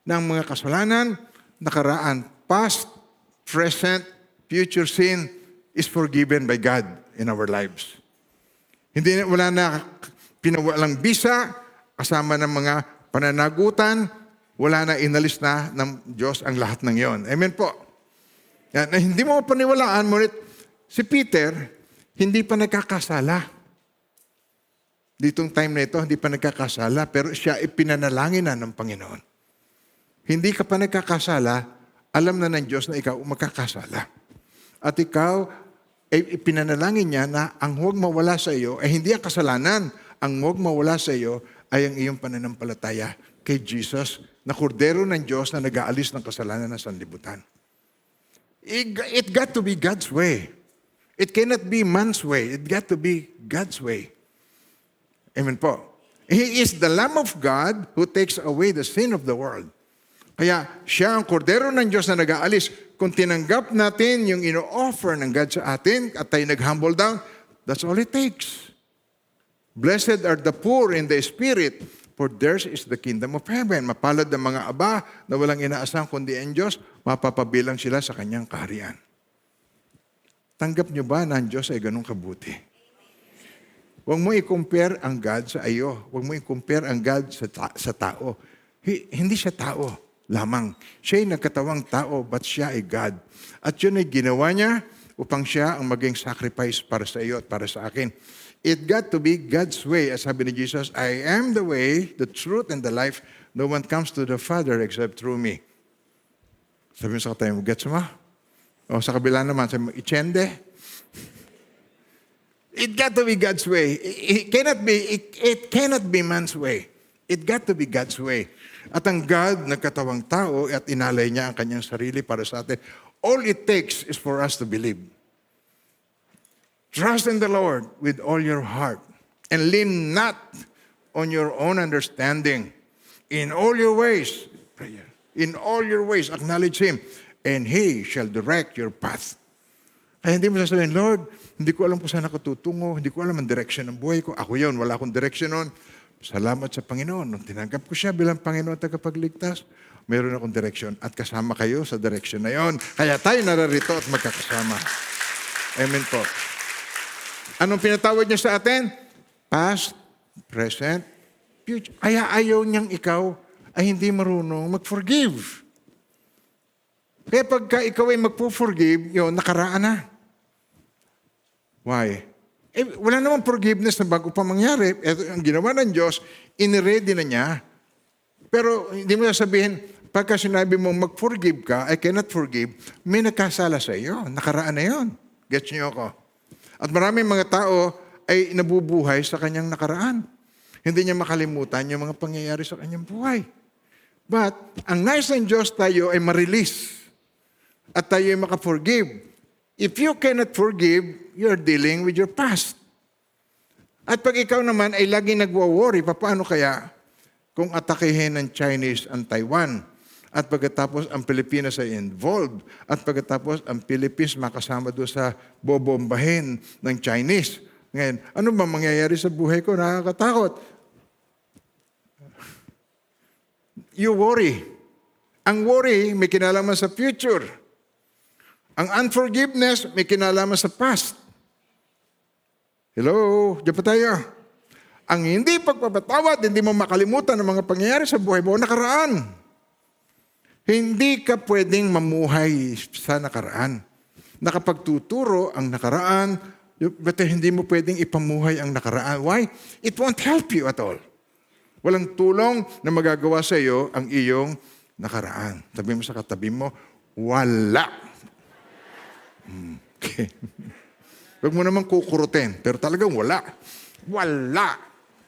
ng mga kasalanan, nakaraan, past, present, future sin is forgiven by God in our lives. Wala na pinawalang bisa, kasama ng mga pananagutan, wala na inalis na ng Diyos ang lahat ng iyon. Amen po. Yan, na hindi mo paniwalaan, ngunit si Peter, hindi pa nagkakasala. Ditong time na ito, hindi pa nagkakasala, pero siya ipinanalangin na ng Panginoon. Hindi ka pa nagkakasala, alam na ng Diyos na ikaw magkakasala. At ikaw, ipinanalangin niya na ang huwag mawala sa iyo ay hindi ang kasalanan. Ang huwag mawala sa iyo ay ang iyong pananampalataya kay Jesus na kordero ng Diyos na nag-aalis ng kasalanan ng sanlibutan. It got to be God's way. It cannot be man's way. It got to be God's way. Amen po. He is the Lamb of God who takes away the sin of the world. Kaya siya ang kordero ng Diyos na nag-aalis. Kung tinanggap natin yung ino-offer ng God sa atin at tayo nag-humble down, that's all it takes. Blessed are the poor in the spirit, for theirs is the kingdom of heaven. Mapalad ang mga aba na walang inaasang kundi ang Diyos, mapapabilang sila sa kanyang kaharian. Tanggap niyo ba na ang Diyos ay ganun kabuti? Huwag mo i-compare ang God sa iyo. Huwag mo i-compare ang God sa tao. Hindi siya tao lamang. Siya ay nagkatawang tao, but siya ay God. At yun ay ginawa niya upang siya ang maging sacrifice para sa iyo at para sa akin. It got to be God's way. As sabi ni Jesus, I am the way, the truth, and the life. No one comes to the Father except through me. Sabi mo sa katayo mo, gets mo? O sa kabila naman, sabi mo, ichende? It got to be God's way. It cannot be man's way. It got to be God's way. At ang God, nagkatawang tao at inalay niya ang kanyang sarili para sa atin. All it takes is for us to believe. Trust in the Lord with all your heart and lean not on your own understanding. In all your ways, acknowledge Him, and He shall direct your path. Kaya hindi mo sasabihin, Lord, hindi ko alam kung saan ako tutungo, hindi ko alam ang direction ng buhay ko. Ako yun, wala akong direction nun. Salamat sa Panginoon. Nung tinanggap ko siya bilang Panginoon at tagapagligtas, mayroon akong direction at kasama kayo sa direction na yon. Kaya tayo nararito at magkakasama. Amen po. Anong pinatawad niya sa atin? Past, present, future. Kaya ayaw niyang ikaw ay hindi marunong mag-forgive. Kaya pagka ikaw ay magpo-forgive, yun, nakaraan na. Why? Wala namang forgiveness na bago pa mangyari. Ito ang ginawa ng Diyos, iniready na niya. Pero hindi mo sabihin, pagka sinabi mong mag-forgive ka, I cannot forgive, may nagkasala sa iyo. Nakaraan na yun. Gets niyo ako? At maraming mga tao ay nabubuhay sa kanyang nakaraan. Hindi niya makalimutan yung mga pangyayari sa kanyang buhay. But, ang nais ng Diyos tayo ay ma-release. At tayo ay maka-forgive. If you cannot forgive, you're dealing with your past. At pag ikaw naman ay lagi nagwa-worry, paano kaya kung atakihin ng Chinese ang Taiwan? At pagkatapos ang Pilipinas ay involved. At pagkatapos ang Philippines makasama doon sa bobombahin ng Chinese. Ngayon, ano ba mangyayari sa buhay ko? Nakakatakot. You worry. Ang worry may kinalaman sa future. Ang unforgiveness may kinalaman sa past. Hello? Diyan pa tayo. Ang hindi pagpapatawad, hindi mo makalimutan ang mga pangyayari sa buhay mo nakaraan. Hindi ka pwedeng mamuhay sa nakaraan. Nakapagtuturo ang nakaraan, but hindi mo pwedeng ipamuhay ang nakaraan. Why? It won't help you at all. Walang tulong na magagawa sa iyo ang iyong nakaraan. Sabi mo sa katabi mo, wala. Okay. Huwag mo naman kukurutin, pero talagang wala. Wala.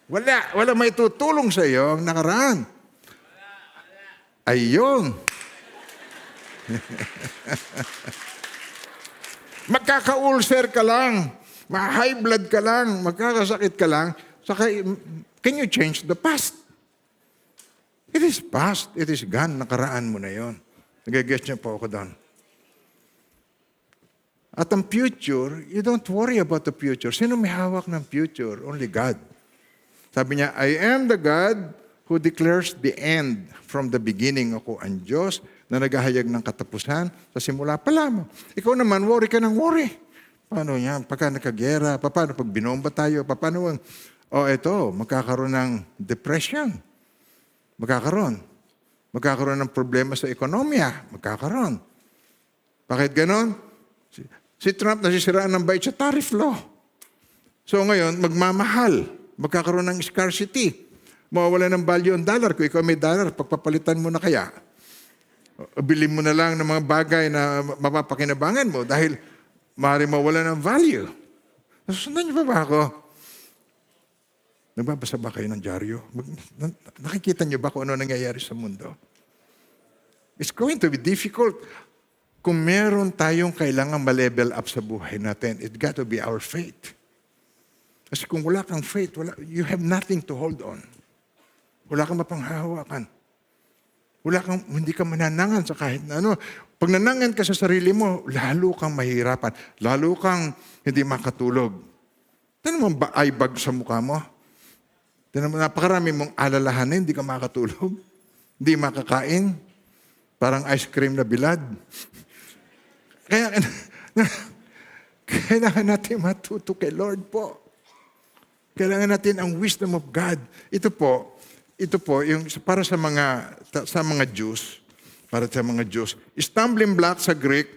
Wala may tutulong sa iyo ang nakaraan. Ayun. Magkaka-ulcer ka lang, ma-high blood ka lang, magkakasakit ka lang, saka, can you change the past? It is past. It is gone. Nakaraan mo na yon. Nag-guess niyo po ako doon. At ang future, you don't worry about the future. Sino may hawak ng future? Only God. Sabi niya, I am the God who declares the end from the beginning. Ako ang Diyos na naghahayag ng katapusan sa simula pa lamang. Ikaw naman, worry ka ng worry. Paano yan? Pagka nakagera, paano pag binomba tayo, paano ito, magkakaroon ng depression. Magkakaroon ng problema sa ekonomiya. Magkakaroon. Bakit ganon? Si Trump nasisiraan ng bait sa tariff law. So ngayon, magmamahal. Magkakaroon ng scarcity. Mawawala ng value ang dollar. Kung ikaw may dollar, pagpapalitan mo na kaya. Bilhin mo na lang ng mga bagay na mapapakinabangan mo dahil maaari mawala ng value. Nasusundan niyo ba ako? Nagbabasa ba kayo ng dyaryo? Nakikita niyo ba kung ano nangyayari sa mundo? It's going to be difficult. Kung meron tayong kailangan ma-level up sa buhay natin, it got to be our faith. Kasi kung wala kang faith, you have nothing to hold on. Wala kang mapanghahawakan. Hindi ka mananangan sa kahit na ano. Pag nanangan ka sa sarili mo, lalo kang mahirapan. Lalo kang hindi makatulog. Ano naman ba ay bag sa mukha mo? Napakarami mong alalahanin, hindi ka makatulog. Hindi makakain. Parang ice cream na bilad. Kaya, kailangan natin matuto kay Lord po. Kailangan natin ang wisdom of God. Ito po, yung para sa mga Jews, stumbling block sa Greek,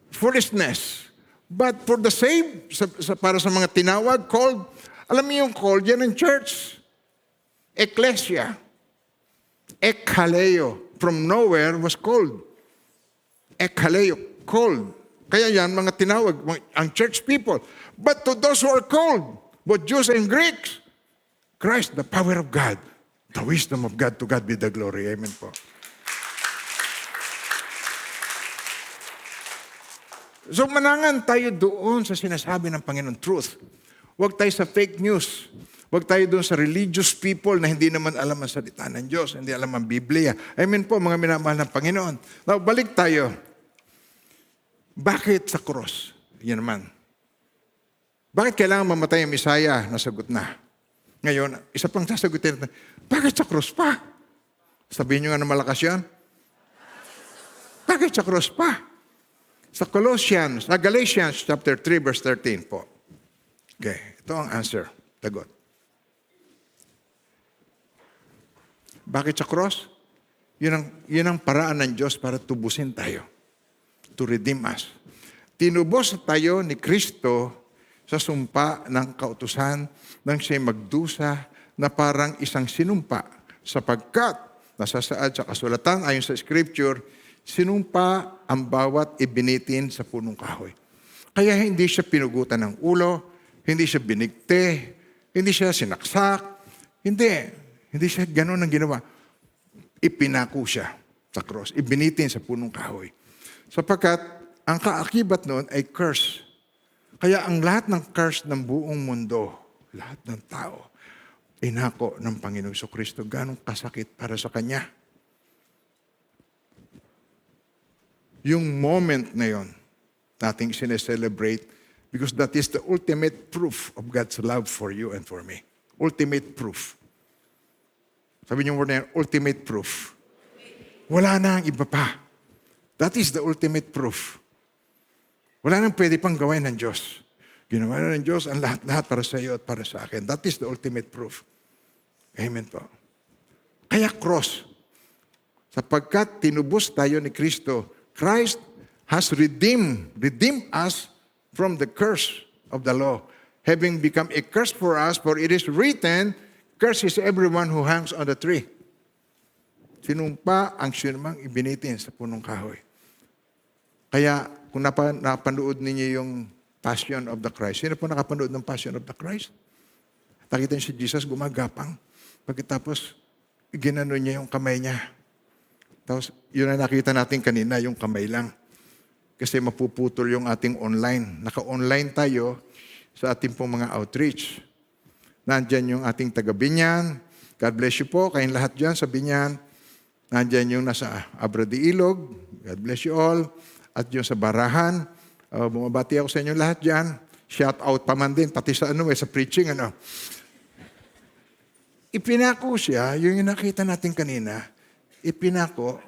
foolishness. But for the saved, para sa mga tinawag, called, alam niyo yung called yan ng church. Ecclesia. Ekkaleo. From nowhere was called. Ekkaleo. Called. Kaya yan, mga tinawag, ang church people. But to those who are called, both Jews and Greeks, Christ, the power of God, the wisdom of God, to God be the glory. Amen po. So manangan tayo doon sa sinasabi ng Panginoon, truth. Huwag tayo sa fake news. Huwag tayo doon sa religious people na hindi naman alam ang salita ng Diyos, hindi alam ang Biblia. Amen po, mga minamahal ng Panginoon. Now, balik tayo. Bakit sa cross? Yan naman. Bakit kailangan mamatay ang Misaya? Nasagot na. Ngayon, isa pang sasagutin natin, bakit sa cross pa? Sabihin nyo nga na malakas yan. Bakit sa cross pa? Sa Galatians chapter 3 verse 13 po. Okay, ito ang answer. Tagot. Bakit sa cross? Yun ang paraan ng Diyos para tubusin tayo. To redeem us. Tinubos tayo ni Kristo sa sumpa ng kautusan nang siya'y magdusa na parang isang sinumpa sapagkat nasasaad sa kasulatan ayon sa Scripture, sinumpa ang bawat ibinitin sa punong kahoy. Kaya hindi siya pinugutan ng ulo, hindi siya binigte, hindi siya sinaksak, hindi siya gano'n ang ginawa. Ipinako siya sa cross, ibinitin sa punong kahoy. Sapagkat ang kaakibat noon ay curse. Kaya ang lahat ng curse ng buong mundo, lahat ng tao, inako ng Panginoong Kristo. Ganong kasakit para sa Kanya. Yung moment na yon, nating sineselebrate because that is the ultimate proof of God's love for you and for me. Ultimate proof. Sabi niyo word na yan, ultimate proof. Wala na ang iba pa. That is the ultimate proof. Wala nang pwede pang gawin ng Diyos. Ginawa na ng Diyos ang lahat-lahat para sa iyo at para sa akin. That is the ultimate proof. Amen po. Kaya cross. Sapagkat tinubos tayo ni Kristo, Christ has redeemed us from the curse of the law, having become a curse for us, for it is written, cursed is everyone who hangs on the tree. Sinumpa ang sinumang ibinitin sa punong kahoy. Kaya kung napanood ninyo yung Passion of the Christ, sino po nakapanood ng Passion of the Christ? Nakita niyo si Jesus gumagapang. Pagkatapos, ginano niya yung kamay niya. Tapos, yun na nakita natin kanina, yung kamay lang. Kasi mapuputol yung ating online. Naka-online tayo sa ating pong mga outreach. Nandyan yung ating taga-Binyan. God bless you po, kayong lahat dyan sa Binyan. Nandyan yung nasa Abra de Ilog. God bless you all. At yung sa Barahan. Bumabati ako sa inyo lahat dyan. Shout out pa man din, pati sa sa preaching. Ipinako siya, yung nakita natin kanina, ipinako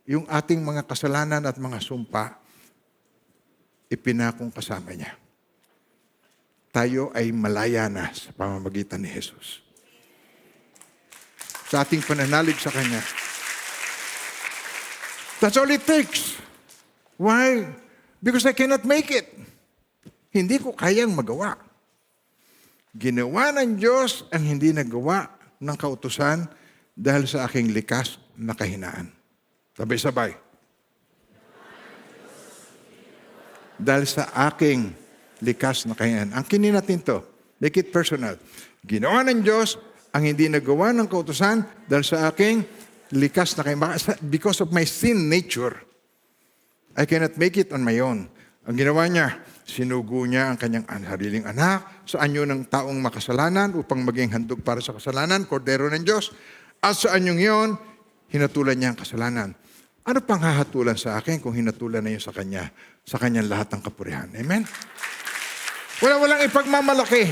yung ating mga kasalanan at mga sumpa, ipinakong kasama niya. Tayo ay malaya na sa pamamagitan ni Jesus. Sa ating pananalig sa Kanya. That's all it takes. Why? Because I cannot make it. Hindi ko kayang magawa. Ginawa ng Diyos ang hindi nagawa ng kautusan dahil sa aking likas na kahinaan. Sabay-sabay. Dahil sa aking likas na kahinaan. Ang kinin natin to, make it personal. Ginawa ng Diyos ang hindi nagawa ng kautusan dahil sa aking likas na kahinaan. Because of my sin nature. I cannot make it on my own. Ang ginawa niya, sinugo niya ang kanyang sariling anak sa anyo ng taong makasalanan upang maging handog para sa kasalanan, kordero ng Diyos. At sa anyong iyon, hinatulan niya ang kasalanan. Ano pang hahatulan sa akin kung hinatulan na yun sa kanya, sa kanyang lahat ng kapurihan? Amen? Walang ipagmamalaki.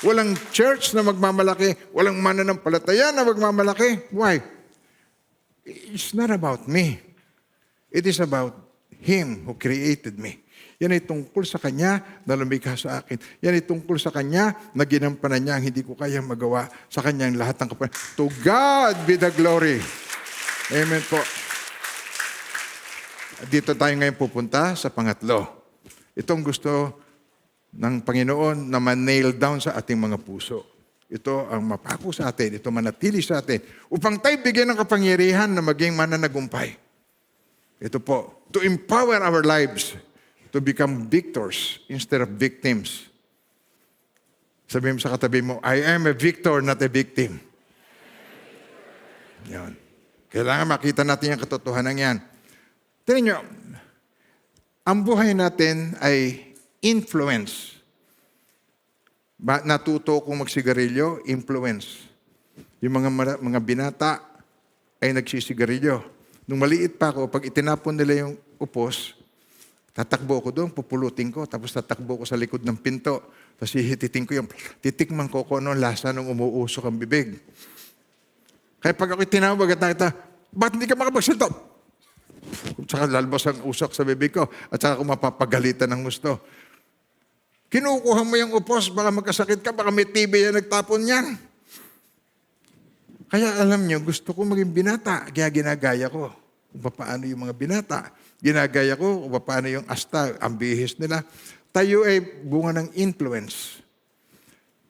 Walang church na magmamalaki. Walang mananampalataya na magmamalaki. Why? It's not about me. It is about Him who created me. Yan ay tungkol sa Kanya na lumikha sa akin. Yan ay tungkol sa Kanya na ginampanan niya ang hindi ko kayang magawa sa Kanyang lahat ng kapurihan. To God be the glory. Amen po. Dito tayo ngayon pupunta sa pangatlo. Itong gusto ng Panginoon na man-nail down sa ating mga puso. Ito ang mapako sa atin, ito manatili sa atin, upang tayo bigyan ng kapangyarihan na maging mananagumpay. Ito po, to empower our lives to become victors instead of victims. Sabihin mo sa katabi mo, I am a victor, not a victim. Yan. Kailangan makita natin yung katotohanan yan. Tingnan nyo, ang buhay natin ay influence. Natuto kong magsigarilyo, influence. Yung mga binata ay nagsisigarilyo. Nung maliit pa ako, pag itinapon nila yung upos, tatakbo ko doon, pupulutin ko, tapos tatakbo ko sa likod ng pinto, tapos hihititin ko yung, titikman ko kung ano lasa nung umuusok ang bibig. Kaya pag ako tinawag at nakita, ba't hindi ka makapagsalita? Saka lalabas ang usok sa bibig ko, at saka ako mapapagalitan ng gusto. Kinukuha mo yung upos, baka magkasakit ka, baka may TB yan nagtapon yan. Kaya alam nyo, gusto ko maging binata, kaya ginagaya ko kung paano yung mga binata. Ginagaya ko kung paano yung asta, ang bihis nila. Tayo ay bunga ng influence.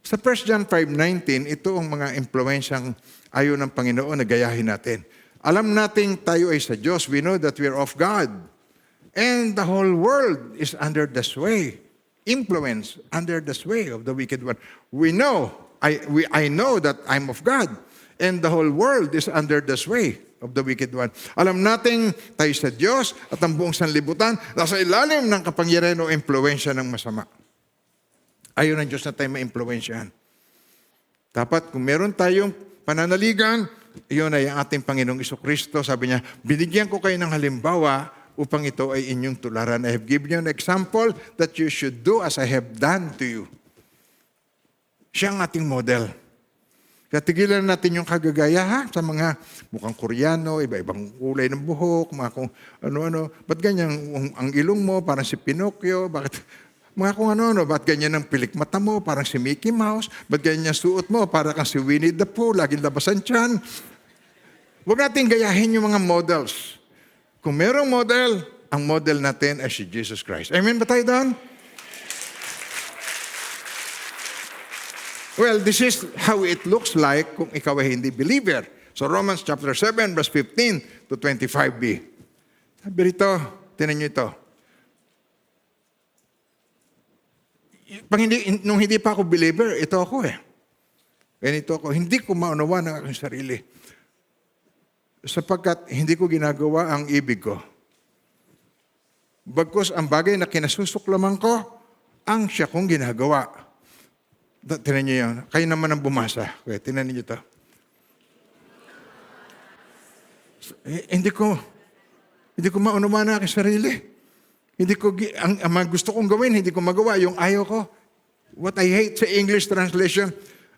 Sa 1 John 5:19, ito ang mga impluensyang ayaw ng Panginoon na gayahin natin. Alam nating tayo ay sa Diyos. We know that we are of God. And the whole world is under the sway, influence, under the sway of the wicked one. We know, I know that I'm of God. And the whole world is under the sway of the wicked one. Alam nating tayo sa Diyos at ang buong sanlibutan nasa ilalim ng kapangyarihan o impluensya ng masama. Ayaw ng Diyos na tayo ma-impluensyahan. Dapat kung meron tayong pananaligan, iyon ay ang ating Panginoong Jesucristo. Sabi niya, binigyan ko kayo ng halimbawa upang ito ay inyong tularan. I have given you an example that you should do as I have done to you. Siya ang ating model. Kaya tigilan natin yung kagagaya sa mga mukhang Koreano, iba-ibang kulay ng buhok, mga kung ano-ano. Ba't ganyan ang ilong mo, parang si Pinocchio? Bakit? Mga kung ano-ano, ba't ganyan ang pilik mata mo, parang si Mickey Mouse? Ba't ganyan ang suot mo, parang kang si Winnie the Pooh, laging labasan tiyan? Huwag natin gayahin yung mga models. Kung merong model, ang model natin ay si Jesus Christ. Amen ba tayo doon? Well, this is how it looks like kung ikaw ay hindi believer. So Romans chapter 7, verse 15 to 25b. Sabi rito, tinan nyo ito. Nung hindi pa ako believer, ito ako eh. Ganito ako. Hindi ko maunawa ng aking sarili. Sapagkat hindi ko ginagawa ang ibig ko. Bagkus ang bagay na kinasusuklaman ko, ang siya kong ginagawa. Tinan niyo yun. Kayo naman ang bumasa. Okay, tinan niyo ito. Hindi ko maunawa ng aking sarili. Ang mga gusto kong gawin, hindi ko magawa. Yung ayaw ko. What I hate sa English translation,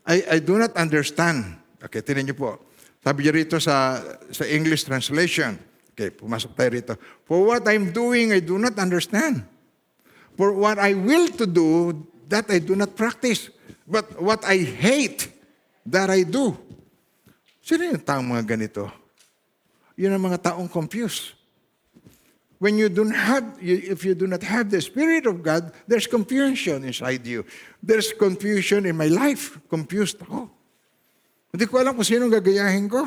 I do not understand. Okay, tinan niyo po. Sabi niyo rito sa English translation. Okay, pumasok tayo rito. For what I'm doing, I do not understand. For what I will to do, that I do not practice. But what I hate, that I do. Sino yung taong mga ganito? Yun ang mga taong confused. When you don't have, if you do not have the Spirit of God, there's confusion inside you. There's confusion in my life. Confused ako. Hindi ko alam kung sino gagayahin ko.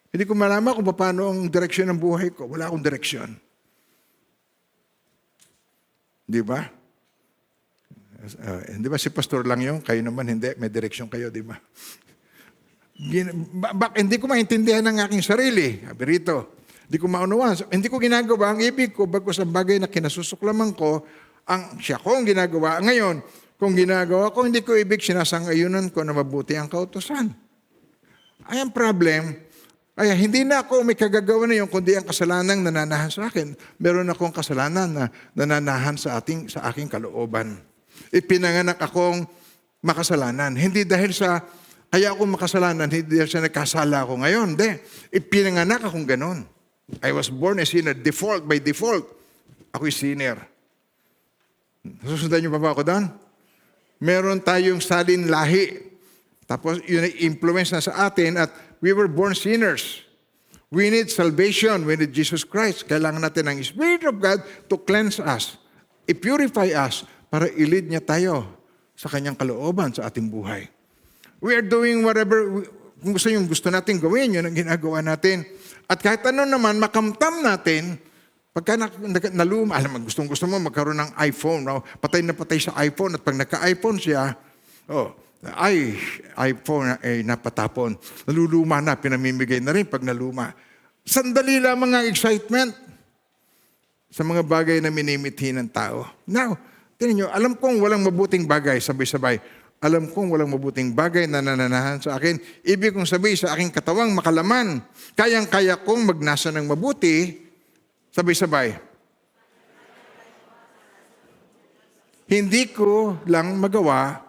Hindi ko malaman kung paano ang direksyon ng buhay ko. Wala akong direksyon. Di ba? Di ba si pastor lang yun? Kayo naman hindi. May direksyon kayo, di ba? Hindi ko maintindihan ng aking sarili. Sabi rito, Hindi ko maunawaan. Hindi ko ginagawa ang ibig ko, bagkus ang bagay na kinasusuklaman ko, ang siya ko ang ginagawa. Ngayon, kung ginagawa ko, hindi ko ibig sinasangayunan ko na mabuti ang kautusan. Ay, ang problem, kaya hindi na ako may kagagawa na yun, kundi ang kasalanang nananahan sa akin. Meron akong kasalanan na nananahan sa aking kalooban. Ipinanganak akong makasalanan. Hindi dahil sa, kaya ako makasalanan, hindi dahil sa nagkasala ako ngayon. Hindi. Ipinanganak akong ganon. I was born a sinner. By default, ako'y sinner. Susundan niyo pa ba ako doon? Meron tayong salin lahi. Tapos yun ay influence na sa atin at we were born sinners. We need salvation. We need Jesus Christ. Kailangan natin ng Spirit of God to cleanse us, i-purify us, para i-lead niya tayo sa kanyang kalooban sa ating buhay. We are doing whatever, kung gusto natin gawin, yun ang ginagawa natin. At kahit ano naman, makamtam natin, pagka naluma, alam mo, gusto mo magkaroon ng iPhone, no? Patay na patay sa iPhone, at pag nagka-iPhone siya, iPhone ay napatapon. Naluluma na, pinamimigay na rin pag naluma. Sandali lamang ang excitement sa mga bagay na minimithi ng tao. Now, tingnan nyo, alam kong walang mabuting bagay, sabay-sabay. Alam kong walang mabuting bagay na nananahan sa akin. Ibig kong sabihin sa aking katawang makalaman. Kayang-kaya kong magnasa ng mabuti, sabay-sabay. Hindi ko lang magawa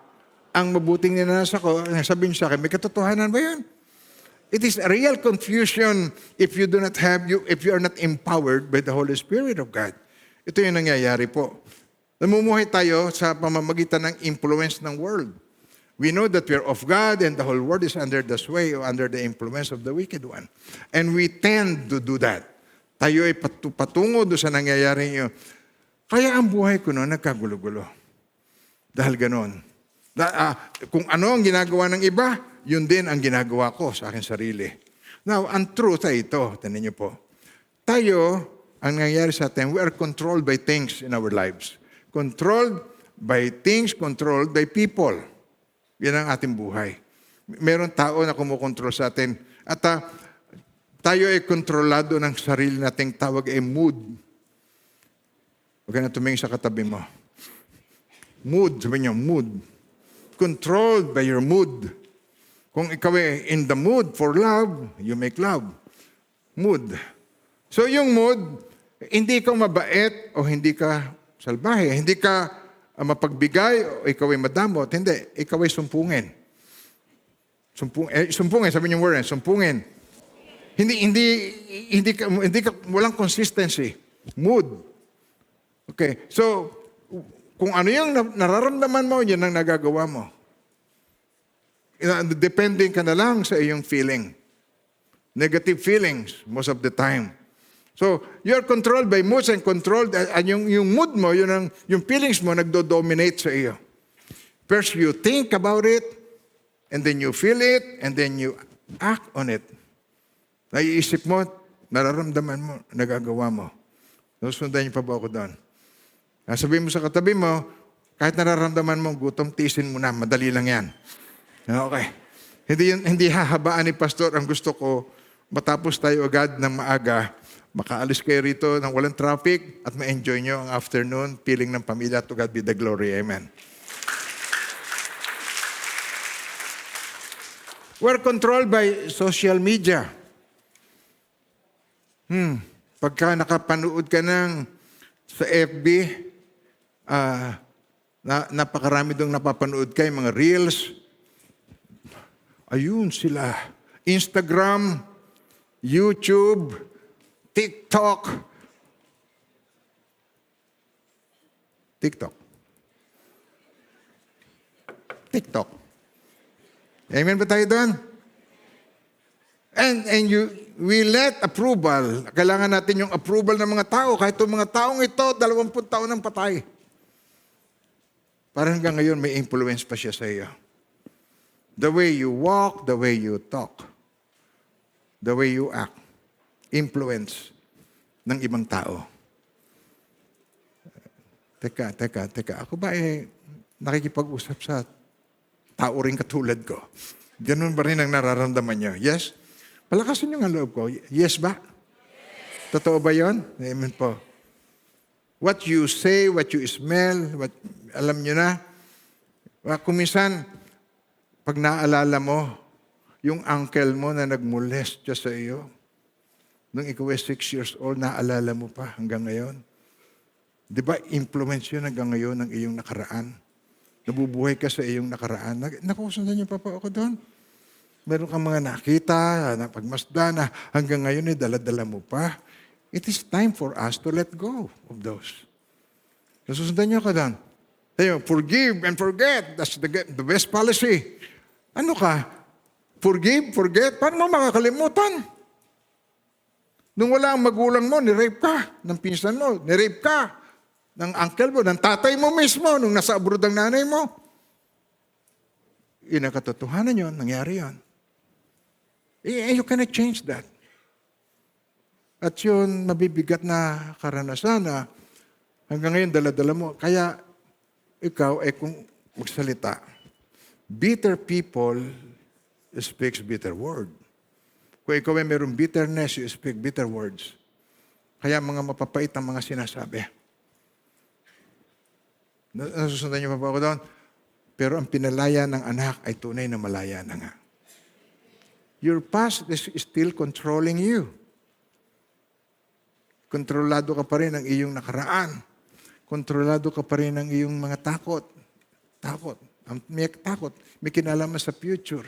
ang mabuting ninanasa ko. Sabihin sa akin, may katotohanan ba yun? It is a real confusion if you are not empowered by the Holy Spirit of God. Ito yung nangyayari po. Namumuhay tayo sa pamamagitan ng influence ng world. We know that we are of God and the whole world is under the sway or under the influence of the wicked one. And we tend to do that. Tayo ay patungo doon sa nangyayari yun. Kaya ang buhay ko noon nagkagulo-gulo. Dahil ganon. Kung ano ang ginagawa ng iba, yun din ang ginagawa ko sa aking sarili. Now, ang truth ay ito. Tignan niyo po. Tayo, ang nangyayari sa atin, we are controlled by things in our lives. Controlled by things, controlled by people. Yan ang ating buhay. Meron tao na kumukontrol sa atin. At tayo ay kontrolado ng sarili nating tawag ay mood. Huwag ka na tumingin sa katabi mo. Mood, sabi niyo, mood. Controlled by your mood. Kung ikaw ay in the mood for love, you make love. Mood. So yung mood, hindi ka mabait o hindi ka salbahe, hindi ka mapagbigay o ikaw ay madamot. Hindi, ikaw ay sumpungin. Sumpungin, sabi niyo word, sumpungin. Hindi ka, walang consistency. Mood. Okay, so, kung ano yung nararamdaman mo, yun ang nagagawa mo. Depending ka na lang sa iyong feeling. Negative feelings, most of the time. So, you're controlled by moods and controlled, and yung mood mo, yung feelings mo, nagdo-dominate sa iyo. First, you think about it, and then you feel it, and then you act on it. Naiisip mo, nararamdaman mo, nagagawa mo. Susundan niyo pa ba ako doon? Sabihin mo sa katabi mo, kahit nararamdaman mo, gutom, tiisin mo na, madali lang yan. Okay. Hindi hahabaan ni Pastor. Ang gusto ko, matapos tayo agad ng maaga, makaalis kayo rito ng walang traffic at ma-enjoy nyo ang afternoon, feeling ng pamilya. To God be the glory. Amen. We're controlled by social media. Pagka nakapanood ka sa FB, napakarami dong napapanood kayo, mga reels. Ayun sila. Instagram, YouTube, TikTok. Amen ba tayo doon? And we let approval. Kailangan natin yung approval ng mga tao. Kahit yung mga taong ito, 20 taon ng patay. Parang hanggang ngayon may influence pa siya sa iyo. The way you walk, the way you talk, the way you act, influence ng ibang tao. Teka. Ako ba nakikipag-usap sa tao rin katulad ko? Ganun ba rin ang nararamdaman niyo? Yes? Palakasin niyo ang loob ko. Yes ba? Totoo ba yun? Amen po. What you say, what you smell, alam nyo na. Kung minsan, pag naaalala mo, yung uncle mo na nagmolest siya sa iyo, nung ikaw ay 6 years old, naaalala mo pa hanggang ngayon. Di ba, influence yun hanggang ngayon ng iyong nakaraan. Nabubuhay ka sa iyong nakaraan. Nakusundan niyo pa ako doon. Meron kang mga nakita, napagmasdan na hanggang ngayon ay dala-dala mo pa. It is time for us to let go of those. Nasusundan niyo ka doon. Tayo, forgive and forget. That's the best policy. Ano ka? Forgive, forget. Paano mo makakalimutan? Nung wala ang magulang mo, nirape ka. Ng pinsan mo, nirape ka. Ng uncle mo, ng tatay mo mismo, nung nasa abroad ang nanay mo. Yun ang katotohanan yun, nangyari yun. You cannot change that. At yun, mabibigat na karanasan na hanggang ngayon dala-dala mo. Kaya ikaw ay kung magsalita, bitter people speaks bitter word. Kung ikaw ay mayroong bitterness, you speak bitter words. Kaya mga mapapait ang mga sinasabi. Nasusundan niyo pa ba ako doon? Pero ang pinalaya ng anak ay tunay na malaya na nga. Your past is still controlling you. Kontrolado ka pa rin ng iyong nakaraan. Kontrolado ka pa rin ng iyong mga takot. Takot. May takot. May kinalaman sa future.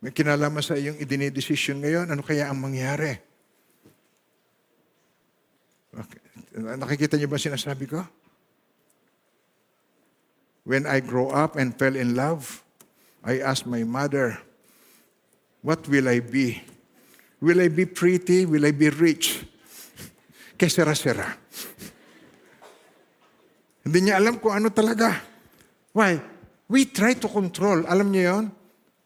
May kinalaman sa iyong idinidesisyon ngayon. Ano kaya ang mangyari? Okay. Nakikita niyo ba sinasabi ko? When I grow up and fell in love, I asked my mother, what will I be? Will I be pretty? Will I be rich? Kesera-sera. Hindi niya alam kung ano talaga. Why? We try to control. Alam niyo yon?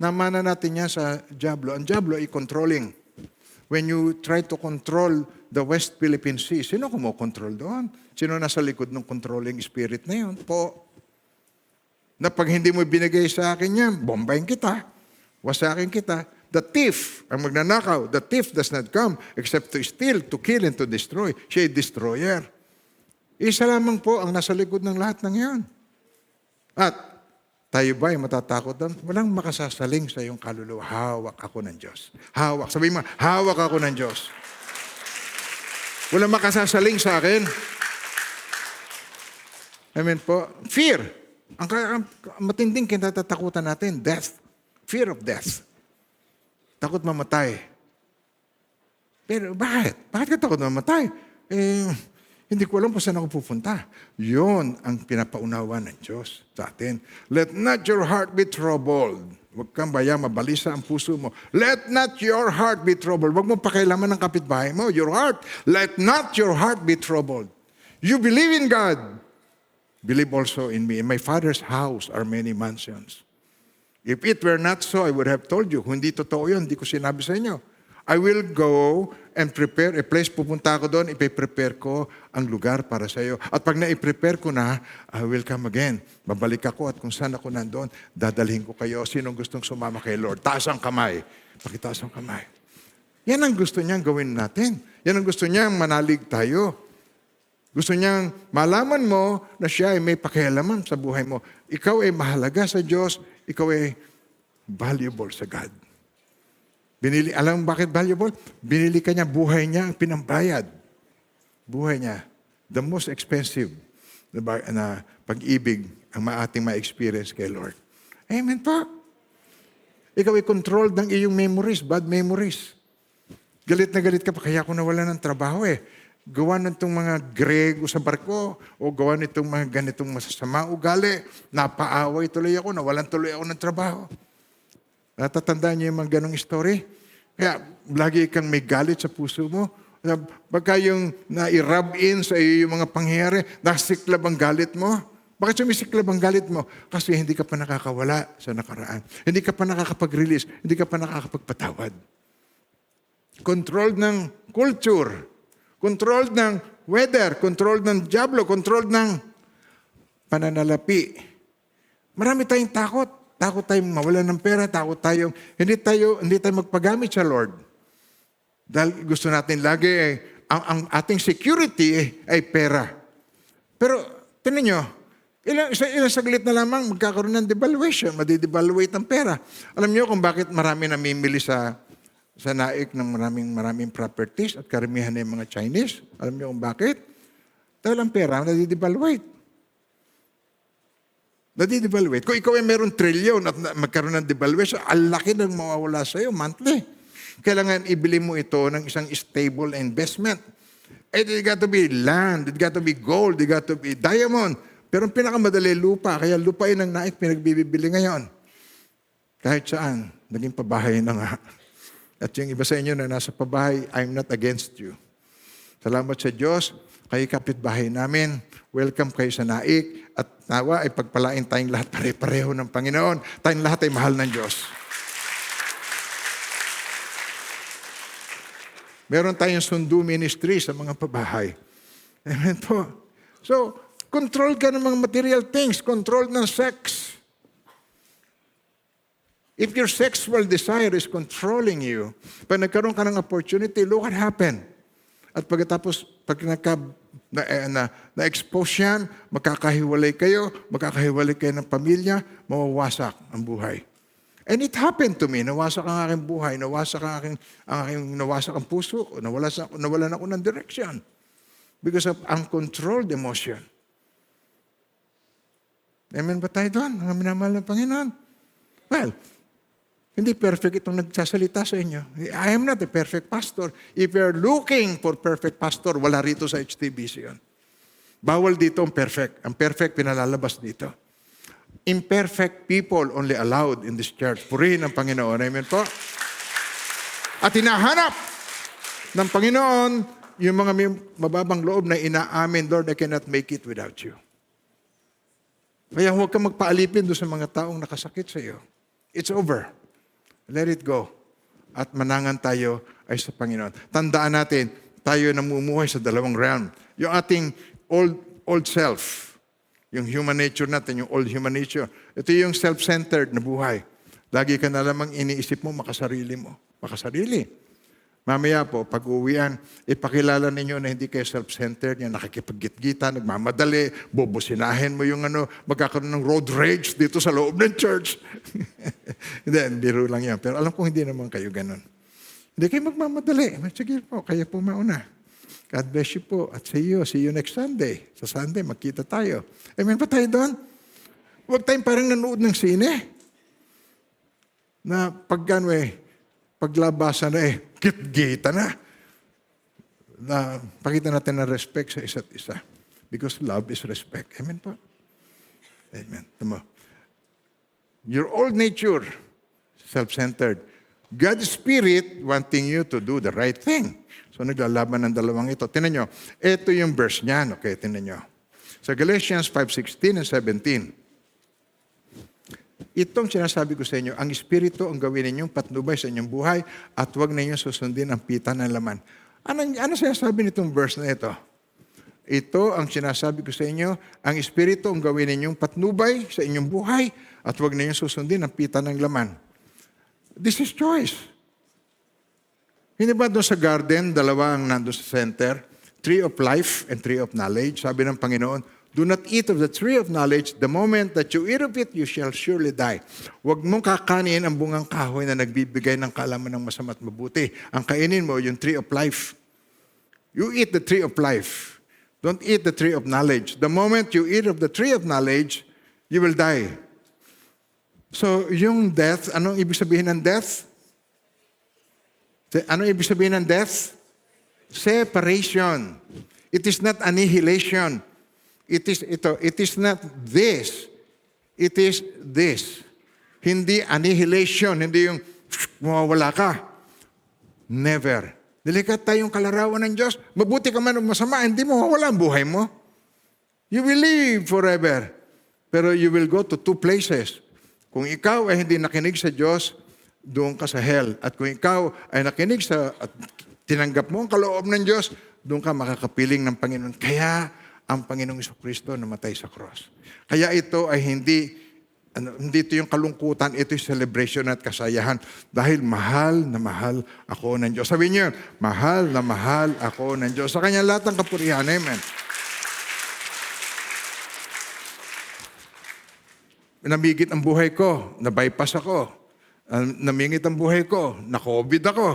Namana natin yan sa Diablo. Ang Diablo ay controlling. When you try to control the West Philippine Sea, sino kumokontrol doon? Sino nasa likod ng controlling spirit na yun? Po. Na pag hindi mo binigay sa akin yan, bombayin kita. Wasakin kita. The thief, ang magnanakaw, the thief does not come except to steal, to kill, and to destroy. Siya ay destroyer. Isa lamang po ang nasa likod ng lahat ng yan. At tayo ba ay matatakot doon? Walang makasasaling sa iyong kaluluwa. Hawak ako ng Diyos. Hawak. Sabihin mo, hawak ako ng Diyos. Walang makasasaling sa akin. Amen po. Fear. Ang matinding kinatatakutan natin, death. Fear of death. Takot mamatay. Pero bakit? Bakit ka takot mamatay? Hindi ko alam kung saan ako pupunta. Yun ang pinapaunawa ng Diyos sa atin. Let not your heart be troubled. Huwag kang mabalisa ang puso mo. Let not your heart be troubled. Huwag mo pakialaman ng kapitbahay mo. Your heart. Let not your heart be troubled. You believe in God. Believe also in me. In my Father's house are many mansions. If it were not so, I would have told you. Kung hindi totoo yun, hindi ko sinabi sa inyo. I will go and prepare a place. Pupunta ako doon, ipiprepare ko ang lugar para sa iyo. At pag na-prepare ko na, I will come again. Babalik ako at kung saan ako nandoon, dadalhin ko kayo. Sinong gustong sumama kay Lord? Taas ang kamay. Pakitaas ang kamay. Yan ang gusto niyang gawin natin. Yan ang gusto niyang manalig tayo. Gusto niyang malaman mo na siya ay may pakialaman sa buhay mo. Ikaw ay mahalaga sa Diyos. Ikaw ay valuable sa God. Alam mo bakit valuable? Binili ka niya, buhay niya ang pinambayad. Buhay niya. The most expensive na pag-ibig ang ating ma-experience kay Lord. Amen po. Ikaw ay controlled ng iyong memories, bad memories. Galit na galit ka pa, kaya ako nawala ng trabaho Gawa nitong mga Grego sa barko o gawa nitong mga ganitong masasama ugali. Napaaway tuloy ako, nawalan tuloy ako ng trabaho. Natatandaan niyo yung mga ganong story? Kaya lagi kang may galit sa puso mo. Pagka yung na-rub in sa iyo yung mga pangyayari, nasiklab ang galit mo. Bakit sumisiklab ang galit mo? Kasi hindi ka pa nakakawala sa nakaraan. Hindi ka pa nakakapag-release. Hindi ka pa nakakapagpatawad. Controlled ng culture. Controlled ng weather. Controlled ng Diablo. Controlled ng pananalapi. Marami tayong takot. Takot tayong mawalan ng pera, takot tayong hindi tayo magpagamit sa Lord. Dahil gusto natin lagi ang ating security ay pera. Pero, tinan nyo, ilang saglit na lamang magkakaroon ng devaluation, madidevaluate ang pera. Alam niyo kung bakit marami namimili sa naik ng maraming properties at karamihan ng mga Chinese? Alam niyo kung bakit? Dahil ang pera, nadidevaluate. Nadidevaluate. Kung ikaw ay meron trillion at magkaroon ng devaluation, ang laki ng mawawala sa iyo monthly. Kailangan ibili mo ito ng isang stable investment. It got to be land, it got to be gold, it got to be diamond. Pero ang pinakamadali, lupa. Kaya lupain ng naik pinagbibili ngayon. Kahit saan, naging pabahay na nga. At yung iba sa inyo na nasa pabahay, I'm not against you. Salamat sa Diyos. Kayo kapitbahay namin. Welcome kayo sa naik. At nawa ay pagpalain tayong lahat pare-pareho ng Panginoon. Tayong lahat ay mahal ng Diyos. Meron tayong sundo ministry sa mga pabahay. Amen po. So, control ka ng mga material things. Control ng sex. If your sexual desire is controlling you, pag nagkaroon ka ng opportunity, look what happened. At pagkatapos, pag na-expose yan, magkakahiwalay kayo ng pamilya, mawawasak ang buhay. And it happened to me. Nawasak ang aking buhay, nawasak ang puso, nawalan ako ng direction. Because of uncontrolled emotion. Amen ba tayo doon? Ang minamahal ng Panginoon? Well, hindi perfect itong nagsasalita sa inyo. I am not a perfect pastor. If you're looking for perfect pastor, wala rito sa HTBC yun. Bawal dito ang perfect. Ang perfect pinalalabas dito. Imperfect people only allowed in this church. Purihin ang Panginoon. Amen po? At hinahanap ng Panginoon yung mga may mababang loob na inaamin, Lord, I cannot make it without you. Kaya huwag kang magpaalipin doon sa mga taong nakasakit sa iyo. It's over. Let it go. At manangan tayo ay sa Panginoon. Tandaan natin, tayo namumuhay sa dalawang realm. Yung ating old self, yung human nature natin, yung old human nature. Ito yung self-centered na buhay. Lagi ka na lamang iniisip mo, makasarili mo. Makasarili. Mamaya po, pag uwian, ipakilala ninyo na hindi kayo self-centered, yung nakikipag-git-gita, nagmamadali, bobosinahin mo yung magkakaroon ng road rage dito sa loob ng church. Hindi, biro lang yan. Pero alam ko hindi naman kayo ganun. Hindi kayo magmamadali. Sige po, kayo po mauna. God bless you po. At see you next Sunday. Sa Sunday, magkita tayo. Amen pa tayo doon? Huwag tayong parang nanood ng sine. Na paglabasan na git-gita na. Na pakita natin ng respect sa isa't isa. Because love is respect. Amen po? Amen. Tama. Your old nature, self-centered. God's Spirit wanting you to do the right thing. So naglalaban ng dalawang ito. Tinan nyo, ito yung verse niyan. Okay, tinan nyo. Sa Galatians 5:16 and 17. Itong sinasabi ko sa inyo, ang Espiritu ang gawin ninyong patnubay sa inyong buhay at huwag ninyong susundin ang pita ng laman. Ano sinasabi nitong verse na ito? Ito ang sinasabi ko sa inyo, ang Espiritu ang gawin ninyong patnubay sa inyong buhay at huwag ninyong susundin ang pita ng laman. This is choice. Hindi ba doon sa garden, dalawa ang nandun sa center? Tree of life and tree of knowledge. Sabi ng Panginoon, do not eat of the tree of knowledge. The moment that you eat of it, you shall surely die. Huwag mong kakanin ang bungang kahoy na nagbibigay ng kaalaman ng masama at mabuti. Ang kainin mo, yung tree of life. You eat the tree of life. Don't eat the tree of knowledge. The moment you eat of the tree of knowledge, you will die. So, yung death, anong ibig sabihin ng death? Anong ibig sabihin ng death? Separation. It is not annihilation. It is not this. It is this. Hindi annihilation, hindi yung mawawala ka. Never. Dilikat tayong kalarawan ng Diyos. Mabuti ka man o masama, hindi mo mawawala ang buhay mo. You will live forever. Pero you will go to two places. Kung ikaw ay hindi nakinig sa Diyos, doon ka sa hell. At kung ikaw ay nakinig at tinanggap mo ang kaloob ng Diyos, doon ka makakapiling ng Panginoon. Kaya ang Panginoong Jesucristo namatay sa cross. Kaya ito ay hindi Dito yung kalungkutan, ito yung celebration at kasayahan. Dahil mahal na mahal ako ng Diyos. Sabihin niyo, mahal na mahal ako ng Diyos. Sa Kanya lahat ng kapurihan. Amen. Namigit ang buhay ko, na-bypass ako. Namingit ang buhay ko, na-COVID ako.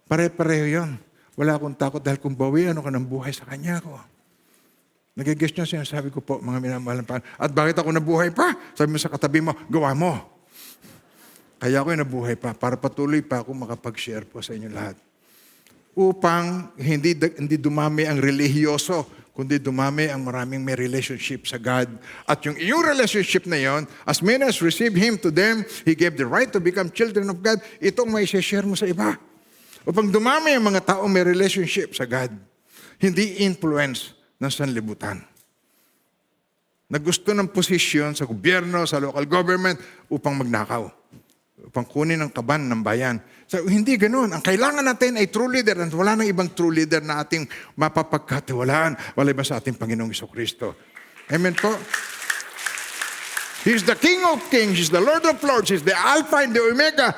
Pare-pareho yun. Wala akong takot dahil kung bawian ako ng buhay sa Kanya ko. Nagigess niyo sinasabi ko po, mga minamahal ng Panginoon. At bakit ako nabuhay pa? Sabi mo sa katabi mo, gawa mo. Kaya ako nabuhay pa para patuloy pa ako makapag-share po sa inyo lahat. Upang hindi dumami ang relihiyoso, kundi dumami ang maraming may relationship sa God. At yung iyong relationship na yon, as many as receive Him, to them, He gave the right to become children of God. Itong may share mo sa iba. Upang dumami ang mga taong may relationship sa God. Hindi influence ng sanlibutan. Na gusto ng posisyon sa gobyerno, sa local government, upang magnakaw. Upang kunin ang kaban ng bayan. So, hindi ganoon. Ang kailangan natin ay true leader at wala nang ibang true leader na ating mapapagkatiwalaan. Wala iba sa ating Panginoong Jesucristo. Amen po? He's the King of Kings. He's the Lord of Lords. He's the Alpha and the Omega.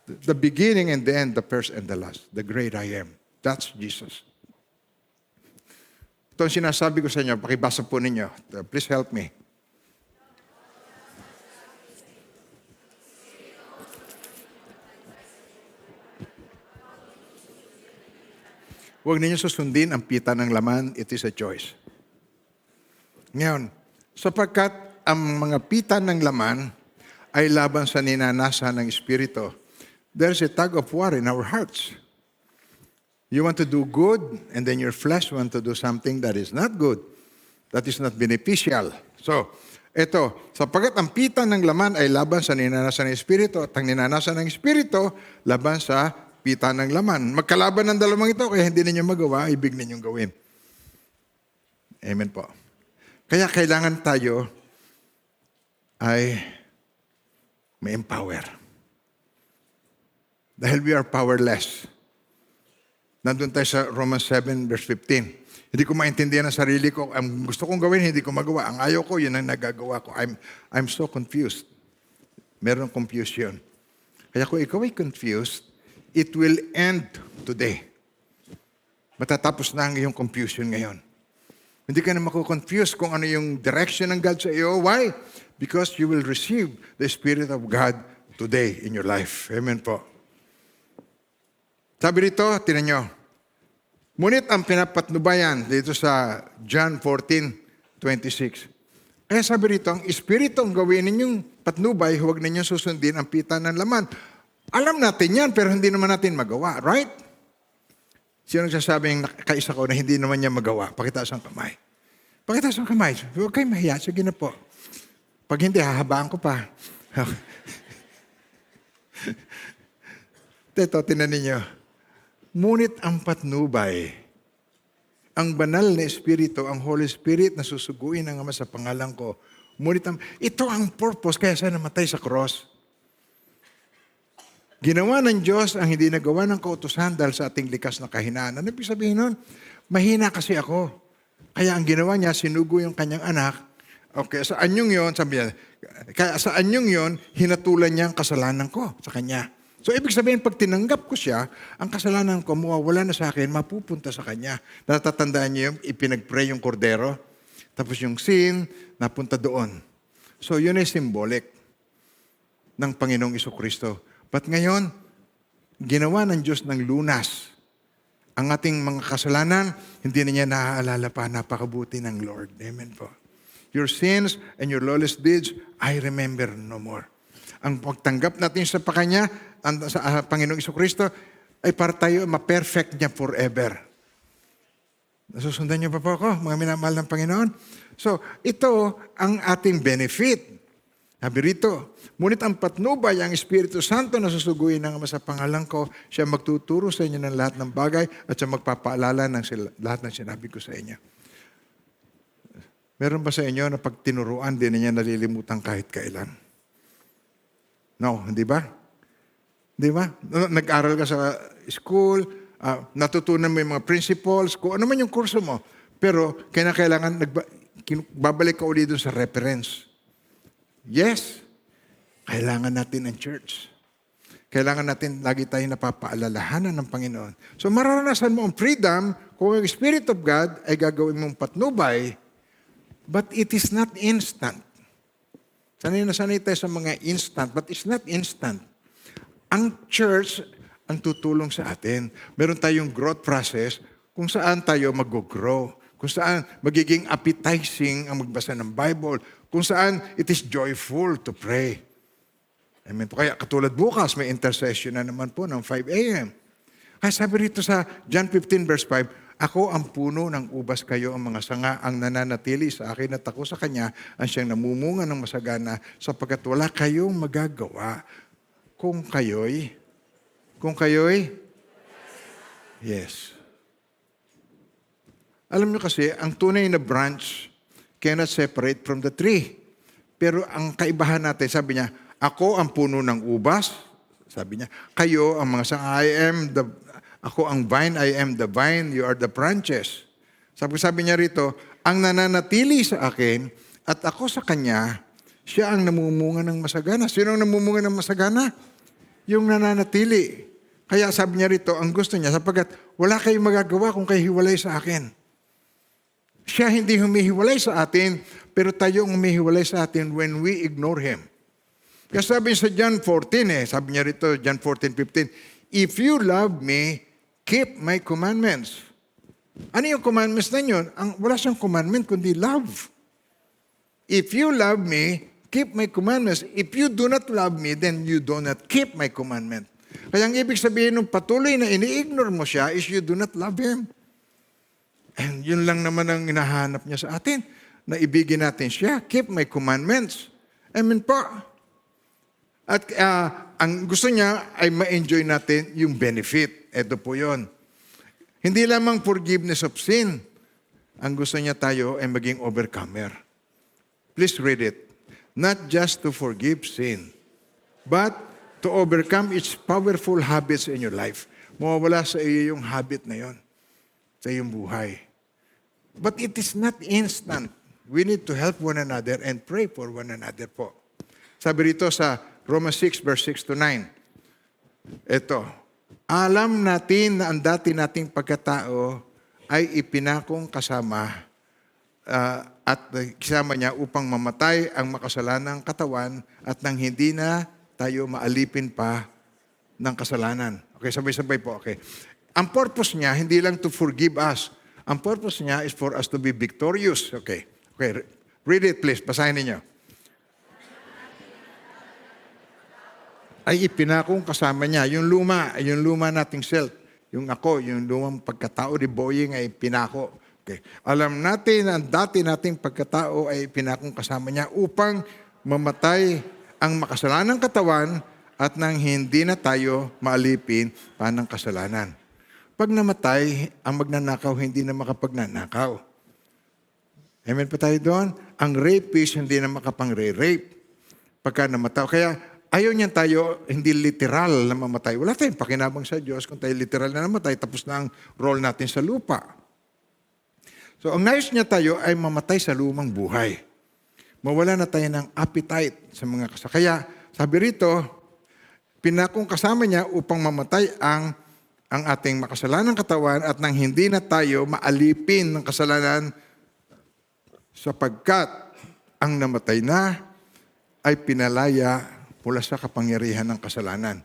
The beginning and the end, the first and the last. The great I am. That's Jesus. Ito ang sinasabi ko sa inyo. Pakibasa po ninyo. Please help me. Huwag ninyo susundin ang pita ng laman. It is a choice. Ngayon, sapagkat ang mga pita ng laman ay laban sa ninanasa ng Espiritu, there's a tug of war in our hearts. You want to do good, and then your flesh want to do something that is not good, that is not beneficial. So, ito, sapagkat ang pita ng laman ay laban sa ninanasa ng Espiritu, at ang ninanasa ng Espiritu, laban sa pita ng laman. Magkalaban ng dalawang ito, kaya hindi ninyo magawa, ibig ninyong gawin. Amen po. Kaya kailangan tayo ay may empower. Dahil we are powerless. Nandun tayo sa Romans 7 verse 15. Hindi ko maintindihan ang sarili ko. Ang gusto kong gawin, hindi ko magawa. Ang ayaw ko, yun ang nagagawa ko. I'm so confused. Meron confusion. Kaya kung ikaw ay confused, it will end today. Matatapos na ang iyong confusion ngayon. Hindi ka na mako-confuse kung ano yung direction ng God sa iyo. Why? Because you will receive the Spirit of God today in your life. Amen po. Sabi rito, tinan nyo, ngunit ang pinapatnubayan dito sa John 14:26. Kaya sabi rito, ang Espiritu ang gawin ninyong patnubay, huwag ninyong susundin ang pita ng laman. Alam natin yan, pero hindi naman natin magawa, right? Sino sasabing kaisa ko na hindi naman niya magawa? Pakitaas ang kamay. Pakitaas ang kamay. Huwag kayo mahiya, sige na po. Pag hindi, hahabaan ko pa. Ito, tinan ninyo. Ngunit ang patnubay, ang banal na Espiritu, ang Holy Spirit na susuguin ng Ama sa pangalan ko. Ngunit ito ang purpose kaya siya namatay sa cross. Ginawa ng Diyos ang hindi nagawa ng kautusan dahil sa ating likas na kahinaan. Ano ibig sabihin nun? Mahina kasi ako. Kaya ang ginawa niya, sinugo yung kanyang anak. Okay, sa anyong yon, sabi niya, kaya sa anyong yon, hinatulan niya ang kasalanan ko sa kanya. So, ibig sabihin, pag tinanggap ko siya, ang kasalanan ko, mawawala na sa akin, mapupunta sa kanya. Natatandaan niyo yung ipinag-pray yung kordero, tapos yung sin, napunta doon. So, yun ay symbolic ng Panginoong Jesucristo. But ngayon, ginawa ng Diyos ng lunas. Ang ating mga kasalanan, hindi na niya naaalala pa, napakabuti ng Lord. Amen po. Your sins and your lawless deeds, I remember no more. Ang pagtanggap natin sa Kanya, sa Panginoong Jesucristo, ay para tayo ma-perfect niya forever. Nasusundan niyo pa po ako, mga minamahal ng Panginoon? So, ito ang ating benefit. Sabi rito, ngunit ang patnubay, ang Espiritu Santo na susuguin ng Ama sa pangalan ko, siya magtuturo sa inyo ng lahat ng bagay at siya magpapaalala ng lahat ng sinabi ko sa inyo. Meron ba sa inyo na pag tinuruan, di na niya nalilimutan kahit kailan? No, hindi ba? Di ba? Nag-aral ka sa school, natutunan mo yung mga principles, kung ano man yung kurso mo. Pero kailangan babalik ka ulit dun sa reference. Yes, Kailangan natin ang church. Kailangan natin lagi tayong napapaalalahanan ng Panginoon. So mararanasan mo ang freedom kung ang Spirit of God ay gagawin mong patnubay, but it is not instant. Sanay na sanay tayo sa mga instant, but it's not instant. Ang church ang tutulong sa atin. Meron tayong growth process kung saan tayo mag-grow, kung saan magiging appetizing ang magbasa ng Bible, kung saan it is joyful to pray. Amen po. Kaya katulad bukas, may intercession na naman po ng 5 a.m. Kaya sabi rito sa John 15 verse 5, ako ang puno ng ubas, kayo ang mga sanga, ang nananatili sa akin at ako sa kanya, ang siyang namumunga ng masagana, sapagkat wala kayong magagawa kung kayo'y, yes. Alam niyo kasi, ang tunay na branch cannot separate from the tree. Pero ang kaibahan natin, sabi niya, ako ang puno ng ubas, sabi niya, kayo ang mga sanga, ako ang vine, I am the vine, you are the branches. Sabi niya rito, ang nananatili sa akin at ako sa kanya, siya ang namumunga ng masagana. Sino ang namumunga ng masagana? Yung nananatili. Kaya sabi niya rito, ang gusto niya, sapagkat wala kayong magagawa kung kayo hiwalay sa akin. Siya hindi humihiwalay sa atin, pero tayo ang humihiwalay sa atin when we ignore Him. Kaya sabi sa John 14, sabi niya rito, John 14:15, if you love me, keep my commandments. Ano yung commandments na yun? Wala siyang commandment, kundi love. If you love me, keep my commandments. If you do not love me, then you do not keep my commandment. Kaya ang ibig sabihin ng patuloy na ini-ignore mo siya is you do not love Him. And yun lang naman ang hinahanap niya sa atin, na ibigin natin siya, keep my commandments. Amen po. At ang gusto niya ay ma-enjoy natin yung benefit. Ito po yun. Hindi lamang forgiveness of sin. Ang gusto niya tayo ay maging overcomer. Please read it. Not just to forgive sin, but to overcome its powerful habits in your life. Mawawala sa iyo yung habit na yon sa iyong buhay. But it is not instant. We need to help one another and pray for one another po. Sabi rito sa Romans 6 verse 6 to 9. Ito, alam natin na ang dati nating pagkatao ay ipinakong kasama at kasama niya upang mamatay ang makasalanang katawan at nang hindi na tayo maalipin pa ng kasalanan. Okay, sabay-sabay po. Okay. Ang purpose niya, hindi lang to forgive us. Ang purpose niya is for us to be victorious. Okay. Okay. Read it please. Basahin ninyo. Ay ipinakong kasama niya. Yung luma nating self. Yung ako, yung lumang pagkatao ni Boying ay pinako. Okay. Alam natin na ang dati nating pagkatao ay pinakong kasama niya upang mamatay ang makasalanang katawan at nang hindi na tayo maalipin pa ng kasalanan. Pag namatay, ang magnanakaw hindi na makapagnanakaw. Amen pa tayo doon? Ang rapist hindi na makapang-rape pagka namatay. Kaya ayaw niyan tayo hindi literal na mamatay. Wala tayong pakinabang sa Diyos kung tayo literal na namatay, tapos na ang role natin sa lupa. So ang nais niya tayo ay mamatay sa lumang buhay. Mawala na tayo ng appetite sa mga kasalanan. Kaya sabi rito, pinakong kasama niya upang mamatay ang ating makasalanang katawan at nang hindi na tayo maalipin ng kasalanan sapagkat ang namatay na ay pinalaya mula sa kapangyarihan ng kasalanan.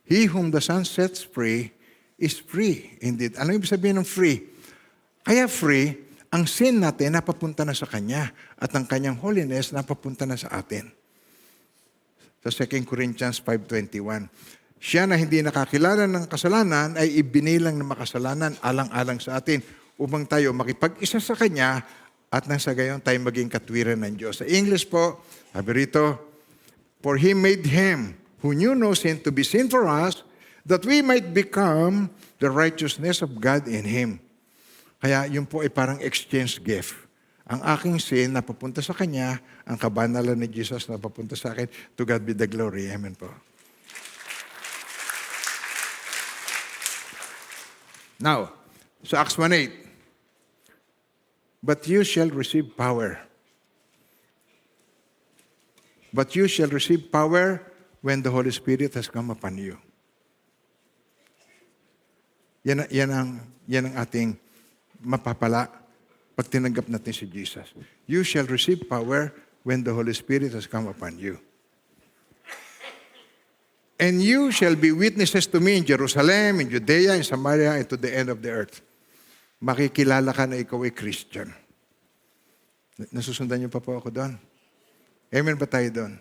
He whom the Son sets free is free indeed. Ano ibig sabihin ng free? Kaya free, ang sin natin napapunta na sa Kanya at ang Kanyang holiness napapunta na sa atin. Sa 2 Corinthians 5:21, siya na hindi nakakilala ng kasalanan ay ibinilang na makasalanan alang-alang sa atin upang tayo makipag-isa sa Kanya at nang sa gayon tayo maging katwiran ng Diyos. Sa English po, sabi rito, for He made Him who knew no sin to be sin for us, that we might become the righteousness of God in Him. Kaya yun po ay parang exchange gift. Ang aking sin na papunta sa Kanya, ang kabanalan ni Jesus na papunta sa akin. To God be the glory. Amen po. Now, sa Acts 1:8, but you shall receive power But you shall receive power when the Holy Spirit has come upon you. Yan ang ating mapapala pag tinanggap natin si Jesus. You shall receive power when the Holy Spirit has come upon you. And you shall be witnesses to me in Jerusalem, in Judea, in Samaria, and to the end of the earth. Makikilala ka na ikaw ay Christian. Nasusundan niyo pa po ako doon? Amen ba tayo doon?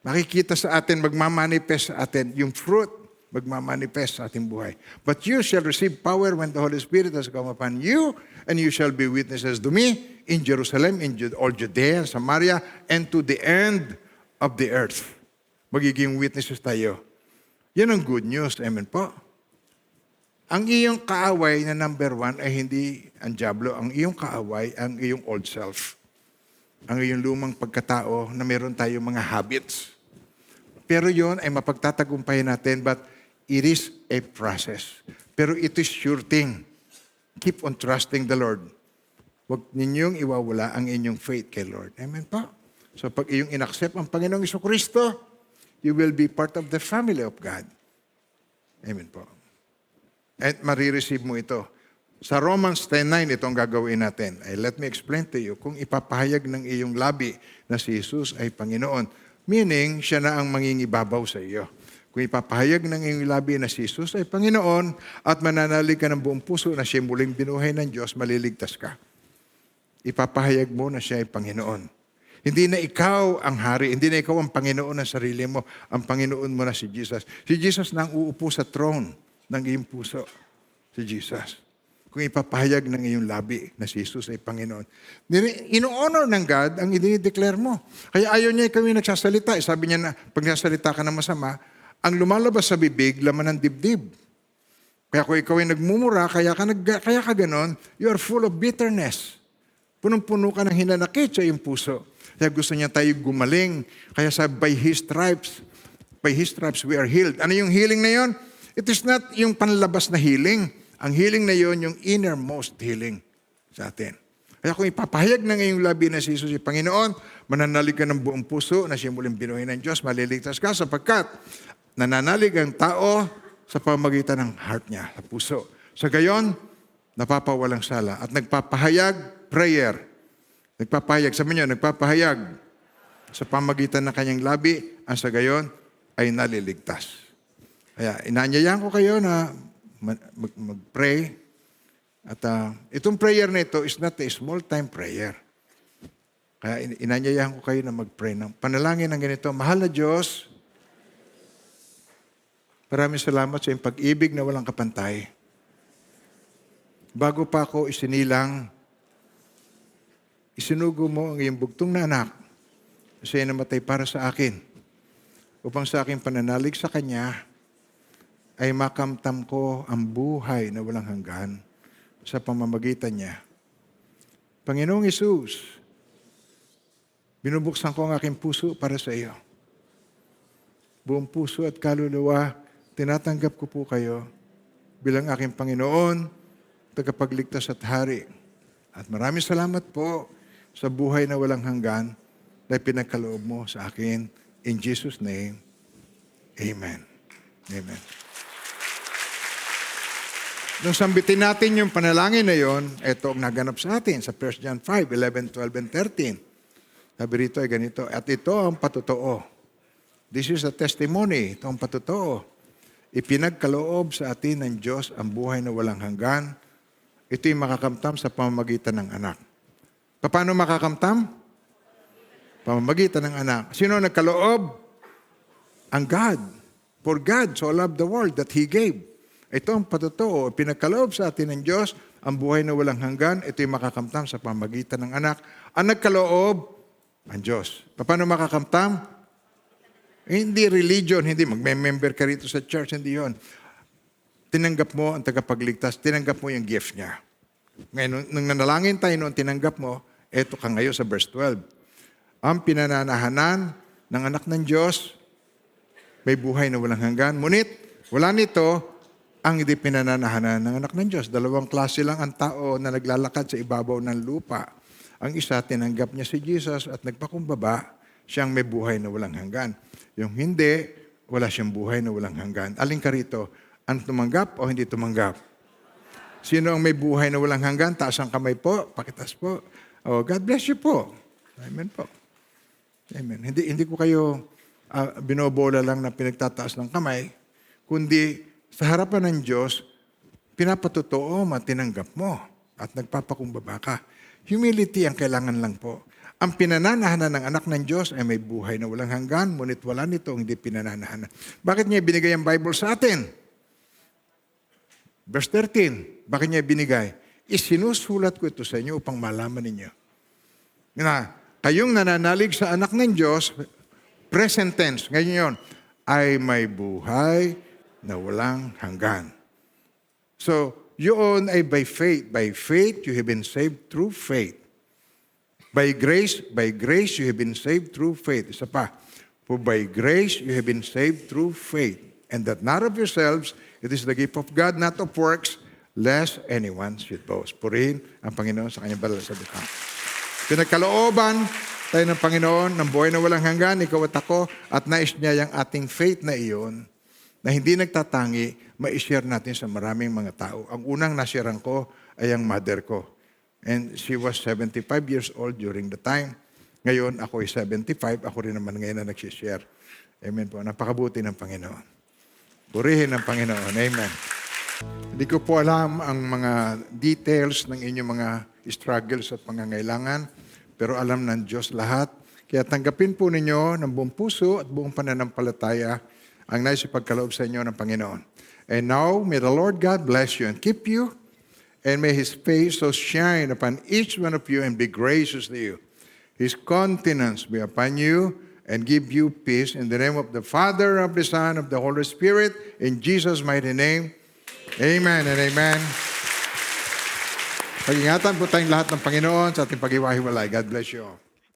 Makikita sa atin, magmamanifest sa atin, yung fruit, magmamanifest sa ating buhay. But you shall receive power when the Holy Spirit has come upon you, and you shall be witnesses to me in Jerusalem, in all Judea, Samaria, and to the end of the earth. Magiging witnesses tayo. Yan ang good news. Amen po. Ang iyong kaaway na number 1 ay hindi ang dyablo. Ang iyong kaaway, ang iyong old self. Ang iyong lumang pagkatao na meron tayong mga habits. Pero yon ay mapagtatagumpayan natin, but it is a process. Pero it is sure thing. Keep on trusting the Lord. Huwag ninyong iwawala ang inyong faith kay Lord. Amen po. So pag iyong inaccept ang Panginoong Jesucristo, you will be part of the family of God. Amen po. At marireceive mo ito. Sa Romans 10:9, ito ang gagawin natin. Let me explain to you. Kung ipapahayag ng iyong labi na si Jesus ay Panginoon, meaning, siya na ang mangingibabaw sa iyo. Kung ipapahayag ng iyong labi na si Jesus ay Panginoon at mananalig ka ng buong puso na siya muling binuhay ng Diyos, maliligtas ka. Ipapahayag mo na siya ay Panginoon. Hindi na ikaw ang hari, hindi na ikaw ang Panginoon ng sarili mo. Ang Panginoon mo na si Jesus. Si Jesus na ang uupo sa throne ng iyong puso. Si Jesus. Kung ipapahayag ng iyong labi na si Jesus ay Panginoon. Ino-honor ng God ang i-declare mo. Kaya ayaw niya ikaw yung nagsasalita. Sabi niya na, pag nagsasalita ka na masama, ang lumalabas sa bibig, laman ng dibdib. Kaya kung ikaw ay nagmumura, kaya ka ganon, you are full of bitterness. Punong-puno ka ng hinanakit sa iyong puso. Kaya gusto niya tayo gumaling. Kaya sabi, by His stripes we are healed. Ano yung healing na yon? It is not yung panlabas na healing. Ang healing na yon, yung innermost healing sa atin. Kaya kung ipapahayag ng iyong labi na si Jesus ay Panginoon, mananalig ka ng buong puso na siya muling binuhay ng Diyos, maliligtas ka sapagkat nananalig ang tao sa pamagitan ng heart niya, sa puso. Sa gayon, napapawalang sala at nagpapahayag prayer. Nagpapahayag, sabi niyo, nagpapahayag sa pamagitan ng kanyang labi, ang sa gayon ay naliligtas. Kaya inanyayahan ko kayo na mag-pray. At itong prayer na ito is not a small-time prayer. Kaya inanyayahan ko kayo na mag-pray ng panalangin ng ganito. Mahal na Diyos, maraming salamat sa iyong pag-ibig na walang kapantay. Bago pa ako isinilang, isinugo mo ang iyong bugtong na anak na siya namatay para sa akin upang sa aking pananalig sa Kanya ay makamtam ko ang buhay na walang hanggan sa pamamagitan niya. Panginoong Hesus, binubuksan ko ang aking puso para sa iyo. Buong puso at kaluluwa, tinatanggap ko po kayo bilang aking Panginoon, tagapagligtas at hari. At maraming salamat po sa buhay na walang hanggan na pinagkaloob mo sa akin. In Jesus' name, Amen. Amen. Nung sambitin natin yung panalangin na yon, ito ang naganap sa atin sa 1 John 5, 11, 12, and 13. Sabi rito ay ganito, at ito ang patotoo. This is a testimony. Ito ang patotoo. Ipinagkaloob sa atin ng Diyos ang buhay na walang hanggan. Ito'y makakamtam sa pamamagitan ng anak. Paano makakamtam? Pamamagitan ng anak. Sino nagkaloob? Ang God. For God so loved the world that He gave. Ito ang patotoo. Pinagkaloob sa atin ng Diyos ang buhay na walang hanggan. Ito'y makakamtam sa pamamagitan ng anak. Ang nagkaloob, ang Diyos. Paano makakamtam? Hindi religion, hindi magme-member ka rito sa church, hindi yon. Tinanggap mo ang tagapagligtas, tinanggap mo yung gift niya. Ngayon, nung nanalangin tayo noon, tinanggap mo, eto ka ngayon sa verse 12. Ang pinananahanan ng anak ng Diyos, may buhay na walang hanggan. Ngunit, wala nito ang hindi pinananahanan ng anak ng Diyos. Dalawang klase lang ang tao na naglalakad sa ibabaw ng lupa. Ang isa, tinanggap niya si Jesus at nagpakumbaba. siyang may buhay na walang hanggan. Yung hindi, wala siyang buhay na walang hanggan. Alin ka rito? Ang tumanggap o hindi tumanggap? Sino ang may buhay na walang hanggan? Taas ang kamay po. Pakitas po. Oh, God bless you po. Amen po. Amen. Hindi ko kayo binobola lang na pinagtataas ng kamay, kundi sa harapan ng Diyos, pinapatotoo, matinanggap mo at nagpapakumbaba ka. Humility ang kailangan lang po. Ang pinananahanan ng anak ng Diyos ay may buhay na walang hanggan, ngunit wala nito ang hindi pinananahanan. Bakit niya binigay ang Bible sa atin? Verse 13, bakit niya binigay? Isinusulat ko ito sa inyo upang malaman ninyo. Na, kayong nananalig sa anak ng Diyos, present tense, ngayon yun, ay may buhay na walang hanggan. So, yun ay by faith. By faith, you have been saved through faith. By grace, you have been saved through faith. Isa pa, for by grace, you have been saved through faith. And that not of yourselves, it is the gift of God, not of works, lest anyone should boast. Purihin ang Panginoon sa kanyang banal na salita. Pinagkalooban tayo ng Panginoon ng buhay na walang hanggan, ikaw at ako, at nais niya yung ating faith na iyon, na hindi nagtatangi, ma-share natin sa maraming mga tao. Ang unang nasharean ko ay ang mother ko. And she was 75 years old during the time. Ngayon, ako ay 75. Ako rin naman ngayon na nagsishare. Amen po. Napakabuti ng Panginoon. Purihin ang Panginoon. Amen. Hindi ko po alam ang mga details ng inyong mga struggles at pangangailangan, pero alam ng Diyos lahat. Kaya tanggapin po ninyo ng buong puso at buong pananampalataya ang nais ipagkaloob sa inyo ng Panginoon. And now, may the Lord God bless you and keep you, and may His face so shine upon each one of you and be gracious to you. His countenance be upon you and give you peace in the name of the Father, of the Son, of the Holy Spirit, in Jesus' mighty name. Amen and amen. Pag-ingatan po tayong lahat ng Panginoon sa ating pag-iwahiwalay. God bless you all.